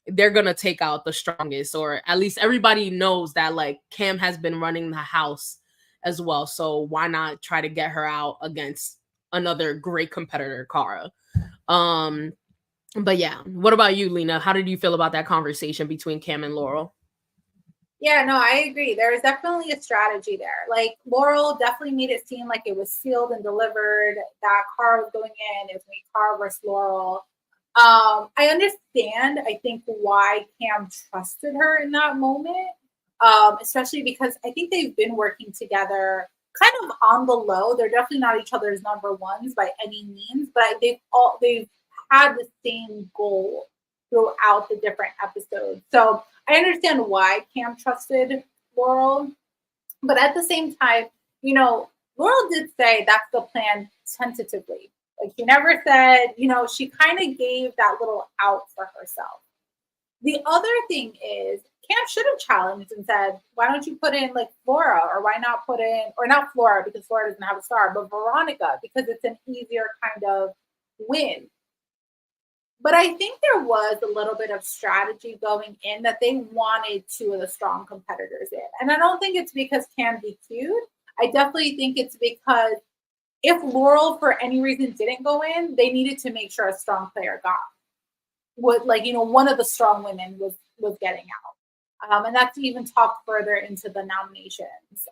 they're gonna take out the strongest, or at least everybody knows that like Cam has been running the house as well. So why not try to get her out against another great competitor, Cara? But yeah, what about you, Lina? How did you feel about that conversation between Cam and Laurel?
Yeah, no, I agree. There is definitely a strategy there. Like Laurel definitely made it seem like it was sealed and delivered, that Cara was going in. It was going to be Cara versus Laurel. I understand, I think, why Cam trusted her in that moment, especially because I think they've been working together kind of on the low. They're definitely not each other's number ones by any means, but they've had the same goal throughout the different episodes. So I understand why Cam trusted Laurel, but at the same time, Laurel did say that's the plan tentatively. Like she never said, she kind of gave that little out for herself. The other thing is Cam should have challenged and said, why don't you put in like Flora, or why not put in, or not Flora because Flora doesn't have a star, but Veronica, because it's an easier kind of win. But I think there was a little bit of strategy going in that they wanted two of the strong competitors in. And I don't think it's because Cam DQ'd. I definitely think it's because if Laurel for any reason didn't go in, they needed to make sure a strong player got one of the strong women was getting out. And that's even talked further into the nominations,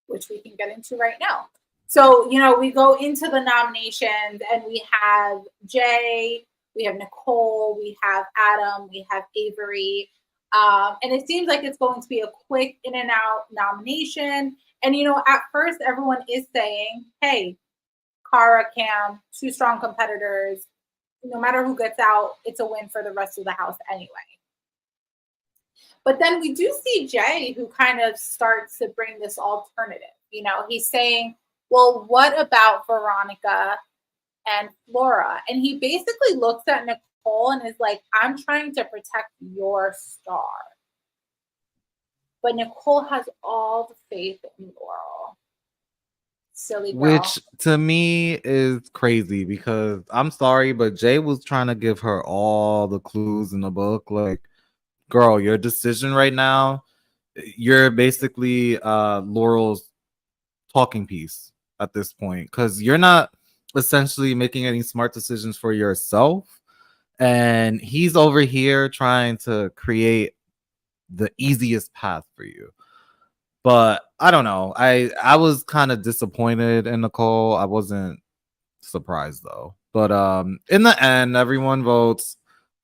which we can get into right now. So, we go into the nominations and we have Jay, we have Nicole, we have Adam, we have Avery. And it seems like it's going to be a quick in and out nomination. And, at first everyone is saying, hey, Cara, Cam, two strong competitors. No matter who gets out, it's a win for the rest of the house anyway. But then we do see Jay, who kind of starts to bring this alternative. He's saying, well, what about Veronica and Flora? And he basically looks at Nicole and is like, I'm trying to protect your star. But Nicole has all the faith in Laurel. Silly girl.
Which to me is crazy because I'm sorry, but Jay was trying to give her all the clues in the book. Like, girl, your decision right now, you're basically Laurel's talking piece at this point, because you're not essentially making any smart decisions for yourself, and he's over here trying to create the easiest path for you. But I don't know. I was kind of disappointed in Nicole. I wasn't surprised though. But in the end, everyone votes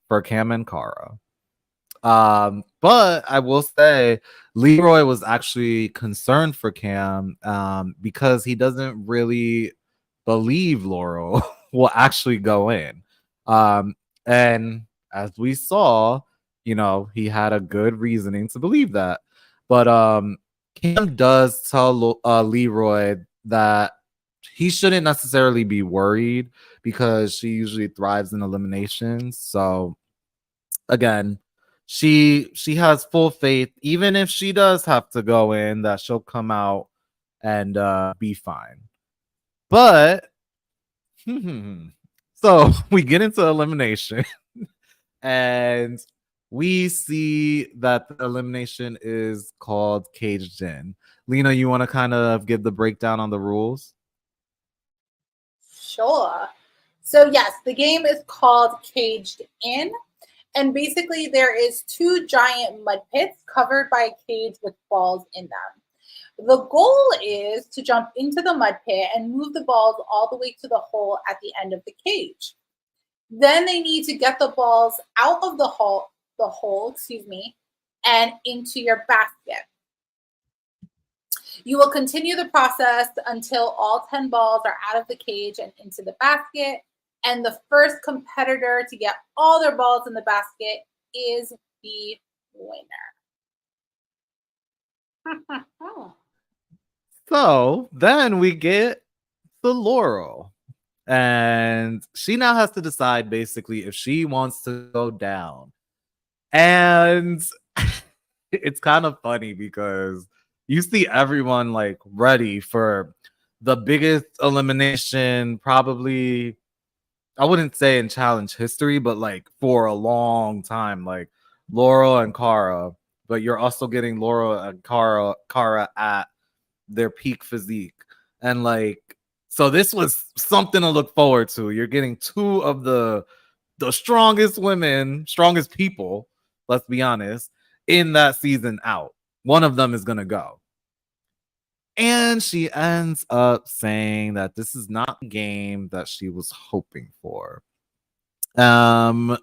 for Cam and Cara. But I will say Leroy was actually concerned for Cam because he doesn't really believe Laurel will actually go in. And as we saw, you know, he had a good reasoning to believe that. But Cam does tell Leroy that he shouldn't necessarily be worried because she usually thrives in eliminations. So again, she has full faith, even if she does have to go in, that she'll come out and be fine. But so we get into elimination and we see that the elimination is called Caged In. Lina, you want to kind of give the breakdown on the rules?
Sure. So yes, the game is called Caged In. And basically there is 2 giant mud pits covered by a cage with balls in them. The goal is to jump into the mud pit and move the balls all the way to the hole at the end of the cage. Then they need to get the balls out of the hole, and into your basket. You will continue the process until all 10 balls are out of the cage and into the basket. And the first competitor to get all their balls in the basket is the winner.
So then we get the Laurel. And she now has to decide basically if she wants to go down. And it's kind of funny because you see everyone like ready for the biggest elimination, probably, I wouldn't say in challenge history, but like for a long time, like Laurel and Cara. But you're also getting Laurel and Cara at their peak physique. And like, so this was something to look forward to. You're getting 2 of the strongest women, strongest people, let's be honest, in that season out. One of them is going to go. And she ends up saying that this is not the game that she was hoping for. And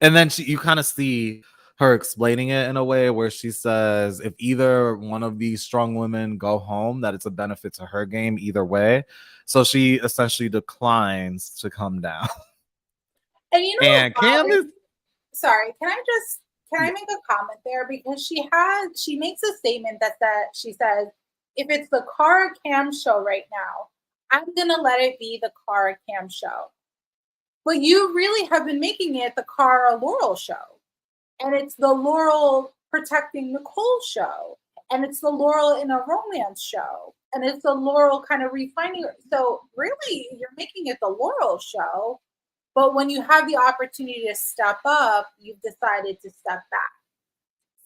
then you kind of see her explaining it in a way where she says if either one of these strong women go home, that it's a benefit to her game either way. So she essentially declines to come down.
And you know,
and Cam is
sorry, can I make a comment there? Because she makes a statement that she says, if it's the Cara Cam show right now, I'm gonna let it be the Cara Cam show. But you really have been making it the Cara Laurel show. And it's the Laurel protecting Nicole show. And it's the Laurel in a romance show. And it's the Laurel kind of refining. So really, you're making it the Laurel show. But when you have the opportunity to step up, you've decided to step back.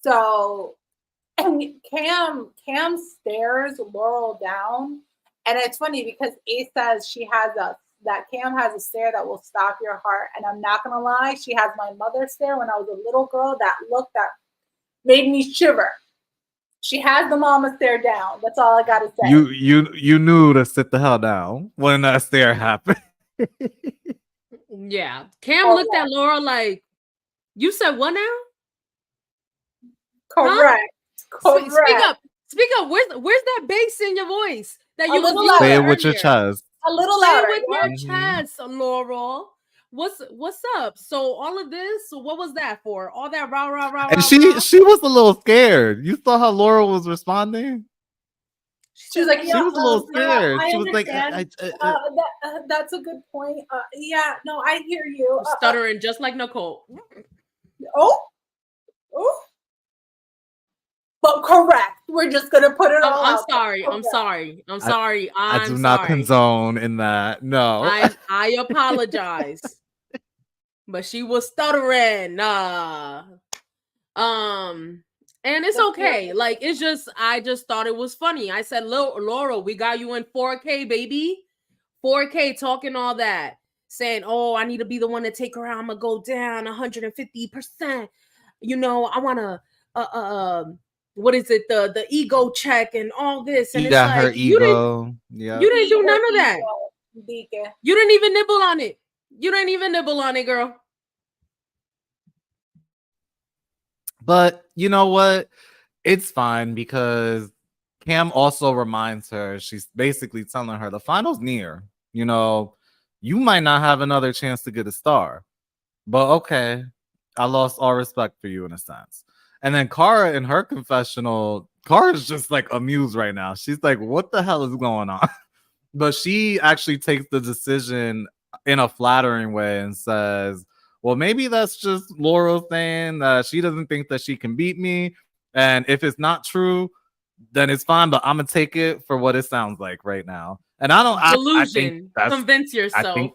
So, and Cam stares Laurel down. And it's funny because Ace says that Cam has a stare that will stop your heart. And I'm not going to lie, she has my mother's stare when I was a little girl, that look that made me shiver. She has the mama stare down. That's all I got to say.
You knew to sit the hell down when that stare happened.
Yeah. Cam looked at Laurel like, you said what now?
Correct.
Huh? Correct. Speak up. Where's that bass in your voice? That you
say it with your chest.
A little louder.
Say it with your chest, Laurel. What's up? So all of this, what was that for? All that rah.
And she was a little scared. You saw how Laurel was responding?
She was like,
she was a little scared.
Yeah,
she was like,
that's a good point. Yeah, no, I hear you.
Stuttering just like Nicole.
Oh. But correct. We're just gonna put it all
I'm sorry.
I do not condone in that. No.
I apologize. But she was stuttering. And it's okay. Like, it's just, I just thought it was funny. I said, Laurel, we got you in 4K, baby. 4K, talking all that. Saying, oh, I need to be the one to take her out. I'm going to go down 150%. You know, I want to, what is it? The ego check and all this. And
Eat
it's
at
like,
her ego.
You didn't do none of that. You didn't even nibble on it. You didn't even nibble on it, girl.
But you know what? It's fine because Cam also reminds her, she's basically telling her the final's near. You know, you might not have another chance to get a star. But okay, I lost all respect for you in a sense. And then Cara in her confessional, Cara's just like amused right now. She's like, what the hell is going on? But she actually takes the decision in a flattering way and says, well, maybe that's just Laurel saying that she doesn't think that she can beat me. And if it's not true, then it's fine. But I'm going to take it for what it sounds like right now. And I don't...
Delusion. I think convince yourself.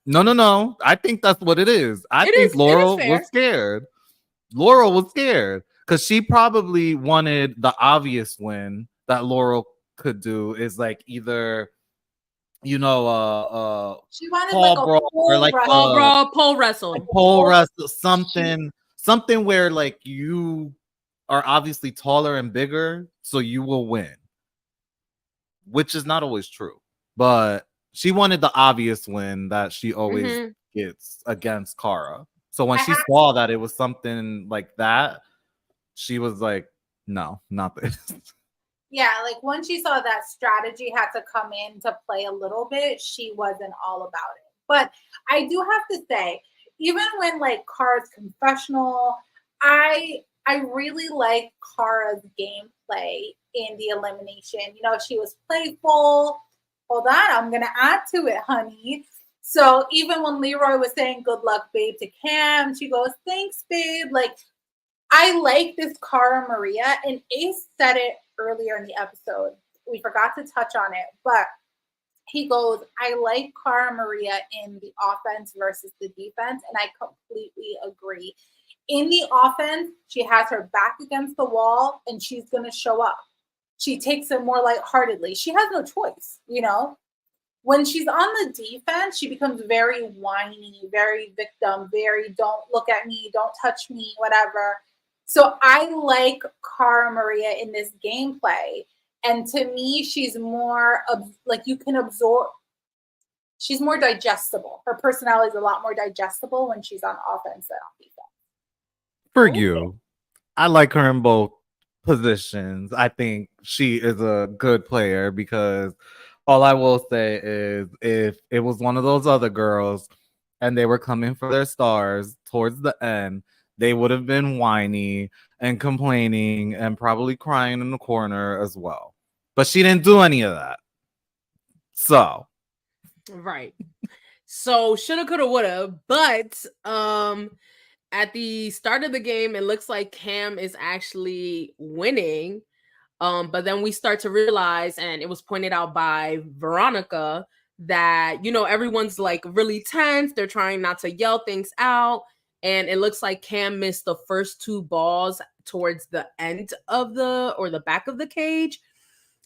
No. I think that's what it is. I think Laurel was scared. Laurel was scared because she probably wanted the obvious win that Laurel could do is like either... you know,
she wanted pole
wrestle, something where like you are obviously taller and bigger, so you will win, which is not always true. But she wanted the obvious win that she always gets against Cara. So when she saw that it was something like that, she was like, "No, not this."
Yeah, like when she saw that strategy had to come in to play a little bit, she wasn't all about it. But I do have to say, even when like Cara's confessional, I really like Cara's gameplay in the elimination. You know, she was playful. Hold on, I'm gonna add to it, honey. So even when Leroy was saying good luck, babe, to Cam, she goes, thanks, babe. Like, I like this Cara Maria, and Ace said it earlier in the episode. We forgot to touch on it, but he goes, I like Cara Maria in the offense versus the defense, and I completely agree. In the offense, she has her back against the wall, and she's going to show up. She takes it more lightheartedly. She has no choice, you know? When she's on the defense, she becomes very whiny, very victim, very don't look at me, don't touch me, whatever. So I like Cara Maria in this gameplay. And to me, she's more like you can absorb. She's more digestible. Her personality is a lot more digestible when she's on offense than on defense.
For you, I like her in both positions. I think she is a good player because all I will say is if it was one of those other girls and they were coming for their stars towards the end, they would have been whiny and complaining and probably crying in the corner as well. But she didn't do any of that. So.
Right. So shoulda, coulda, woulda. But at the start of the game, it looks like Cam is actually winning. But then we start to realize, and it was pointed out by Veronica, that, you know, everyone's like really tense. They're trying not to yell things out. And it looks like Cam missed the first two balls towards the end of the back of the cage.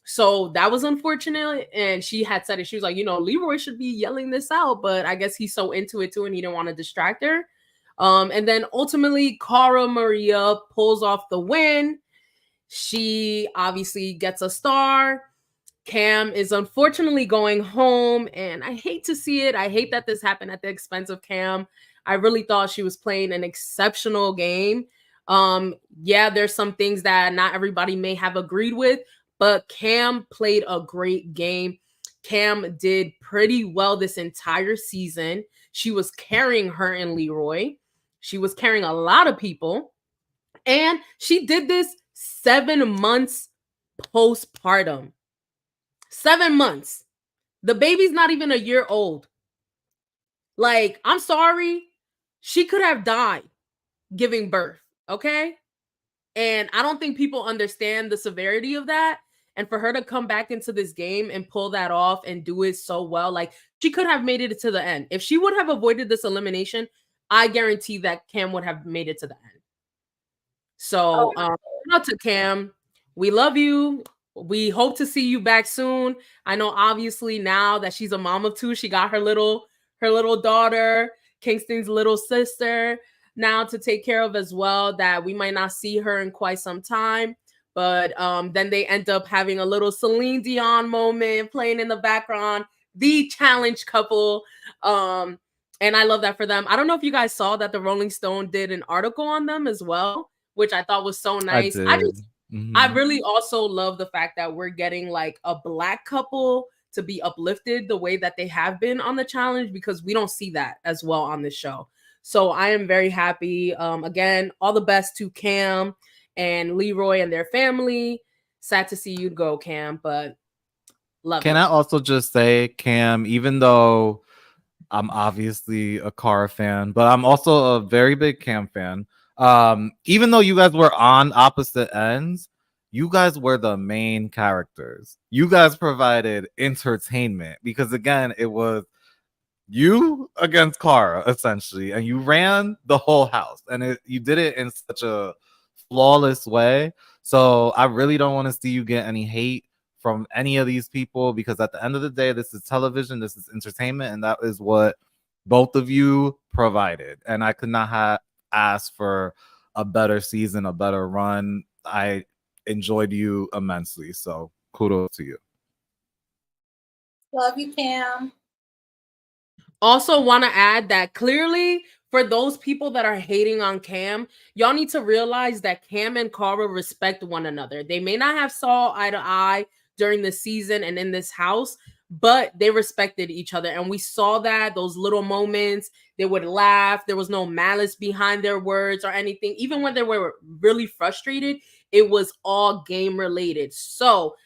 So that was unfortunate. And she had said it. She was like, you know, Leroy should be yelling this out, but I guess he's so into it too, and he didn't want to distract her. And then ultimately, Cara Maria pulls off the win. She obviously gets a star. Cam is unfortunately going home, and I hate to see it. I hate that this happened at the expense of Cam. I really thought she was playing an exceptional game. Yeah, there's some things that not everybody may have agreed with, but Cam played a great game. Cam did pretty well this entire season. She was carrying her and Leroy. She was carrying a lot of people. And she did this 7 months postpartum. 7 months. The baby's not even a year old. Like, I'm sorry. She could have died giving birth, okay? And I don't think people understand the severity of that. And for her to come back into this game and pull that off and do it so well, like, she could have made it to the end. If she would have avoided this elimination, I guarantee that Cam would have made it to the end. So Shout out to Cam. We love you. We hope to see you back soon. I know obviously now that she's a mom of two, she got her little daughter, Kingston's little sister now to take care of as well, that we might not see her in quite some time. But then they end up having a little Celine Dion moment playing in the background, the challenge couple. And I love that for them. I don't know if you guys saw that the Rolling Stone did an article on them as well, which I thought was so nice. I really also love the fact that we're getting like a Black couple to be uplifted the way that they have been on the challenge, because we don't see that as well on this show. So I am very happy. Again, all the best to Cam and Leroy and their family. Sad to see you go, Cam, but love
Can
it.
I also just say, Cam, even though I'm obviously a Cara fan, but I'm also a very big Cam fan. Even though you guys were on opposite ends, you guys were the main characters. You guys provided entertainment, because again, it was you against Cara essentially, and you ran the whole house, and you did it in such a flawless way. So I really don't want to see you get any hate from any of these people, because at the end of the day, this is television, this is entertainment, and that is what both of you provided. And I could not have asked for a better season, a better run. I enjoyed you immensely, so kudos to you.
Love you, Cam.
Also want to add that clearly for those people that are hating on Cam, y'all need to realize that Cam and Cara respect one another. They may not have saw eye to eye during the season and in this house, but they respected each other. And we saw that, those little moments, they would laugh. There was no malice behind their words or anything. Even when they were really frustrated, it was all game related. So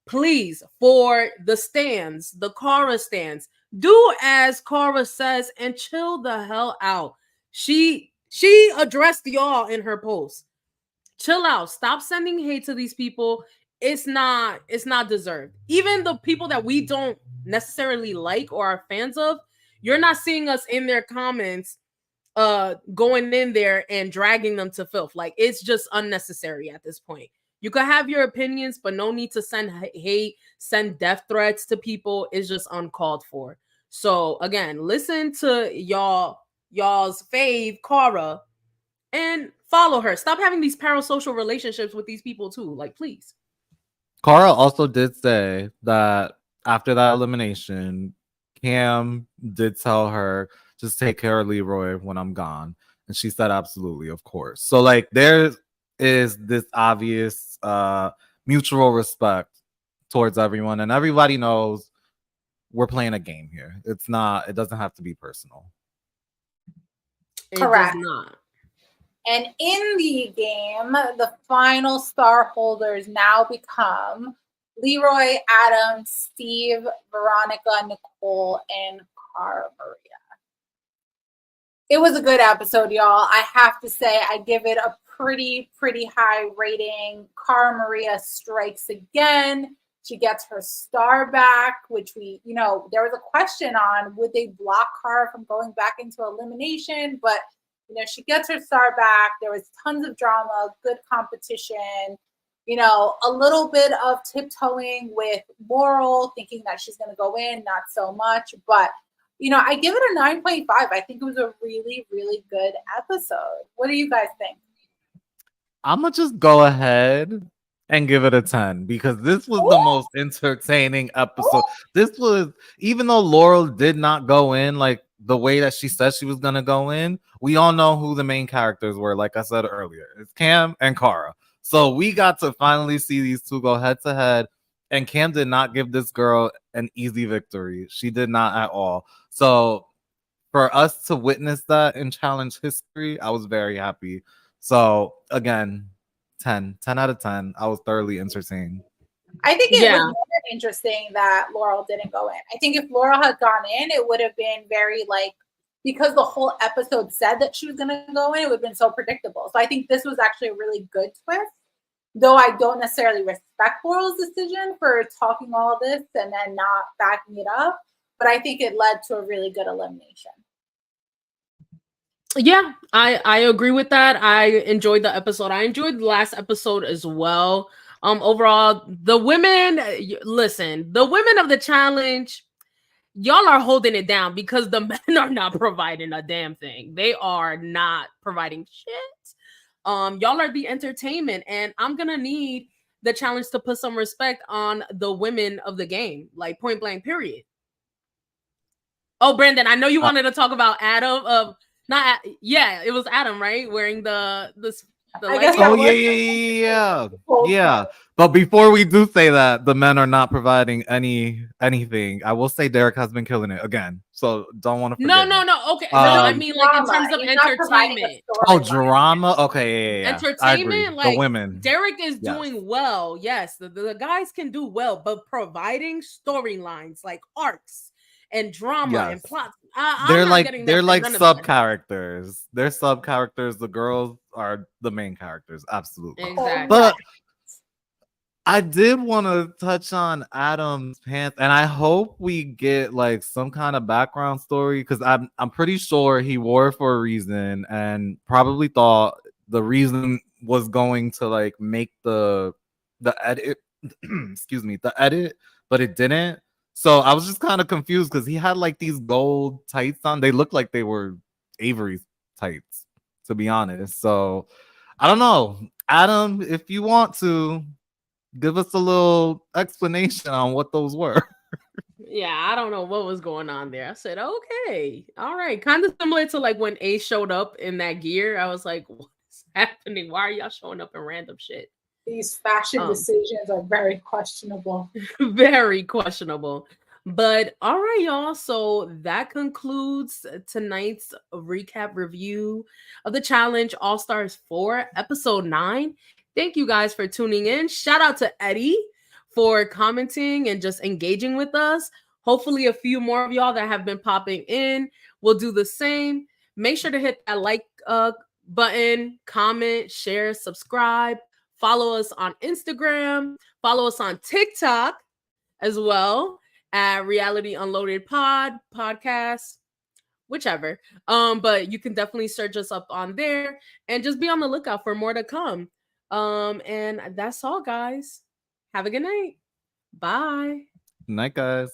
please, for the stands, the Cara stands, do as Cara says and chill the hell out. She addressed y'all in her post. Chill out. Stop sending hate to these people. It's not deserved. Even the people that we don't necessarily like or are fans of, you're not seeing us in their comments going in there and dragging them to filth. Like, it's just unnecessary at this point. You can have your opinions, but no need to send hate, send death threats to people. It's just uncalled for. So again, listen to y'all's fave Cara and follow her. Stop having these parasocial relationships with these people too. Like, please.
Cara also did say that after that elimination, Cam did tell her, just take care of Leroy when I'm gone. And she said, absolutely, of course. So like there is this obvious mutual respect towards everyone, and everybody knows we're playing a game here. It doesn't have to be personal.
Correct.
It does not.
And in the game, the final star holders now become Leroy, Adam, Steve, Veronica, Nicole, and Cara Maria. It was a good episode, y'all. I have to say, I give it a pretty high rating. Cara Maria strikes again. She gets her star back, which there was a question on, would they block Cara from going back into elimination? But she gets her star back. There was tons of drama, good competition, a little bit of tiptoeing with Laurel, thinking that she's going to go in, not so much. But, I give it a 9.5. I think it was a really, really good episode. What do you guys think?
I'm going to just go ahead and give it a 10, because this was the most entertaining episode. This was, even though Laurel did not go in like the way that she said she was going to go in, we all know who the main characters were. Like I said earlier, it's Cam and Cara. So we got to finally see these two go head to head, and Cam did not give this girl an easy victory. She did not at all. So for us to witness that in challenge history, I was very happy. So again, 10 out of 10. I was thoroughly entertained.
I think it was more interesting that Laurel didn't go in. I think if Laurel had gone in, it would have been very because the whole episode said that she was going to go in, it would have been so predictable. So I think this was actually a really good twist, though I don't necessarily respect Laurel's decision for talking all this and then not backing it up. But I think it led to a really good elimination.
Yeah, I agree with that. I enjoyed the episode. I enjoyed the last episode as well. Overall, the women, listen, the women of the challenge, y'all are holding it down because the men are not providing a damn thing. They are not providing shit. Y'all are the entertainment, and I'm gonna need the challenge to put some respect on the women of the game, like point blank, period. Oh, Brandon, I know you wanted to talk about Adam. Yeah, it was Adam, right? Wearing the
I guess. Oh yeah. But before we do say that, the men are not providing anything. I will say Derek has been killing it again, so don't want to forget.
No. Okay, I mean, like in terms of entertainment.
Oh, drama. Okay, yeah.
Entertainment, like
the women.
Derek is doing well. Yes, the guys can do well, but providing storylines like arcs and drama and plots.
They're like sub characters. They're sub characters. The girls are the main characters. Absolutely.
Exactly.
But I did want to touch on Adam's pants, and I hope we get like some kind of background story because I'm pretty sure he wore it for a reason and probably thought the reason was going to like make the edit excuse me, the edit, but it didn't. So I was just kind of confused because he had like these gold tights on. They looked like they were Avery's tights, to be honest. So I don't know. Adam, if you want to give us a little explanation on what those were.
Yeah, I don't know what was going on there. I said, okay, all right. Kind of similar to like when Ace showed up in that gear. I was like, what's happening? Why are y'all showing up in random shit?
These fashion decisions are very questionable.
Very questionable. But all right, y'all. So that concludes tonight's recap review of the challenge All Stars 4, episode 9. Thank you guys for tuning in. Shout out to Eddie for commenting and just engaging with us. Hopefully, a few more of y'all that have been popping in will do the same. Make sure to hit that like button, comment, share, subscribe. Follow us on Instagram. Follow us on TikTok as well at Reality Unloaded podcast, whichever. But you can definitely search us up on there and just be on the lookout for more to come. And that's all, guys. Have a good night. Bye.
Night, guys.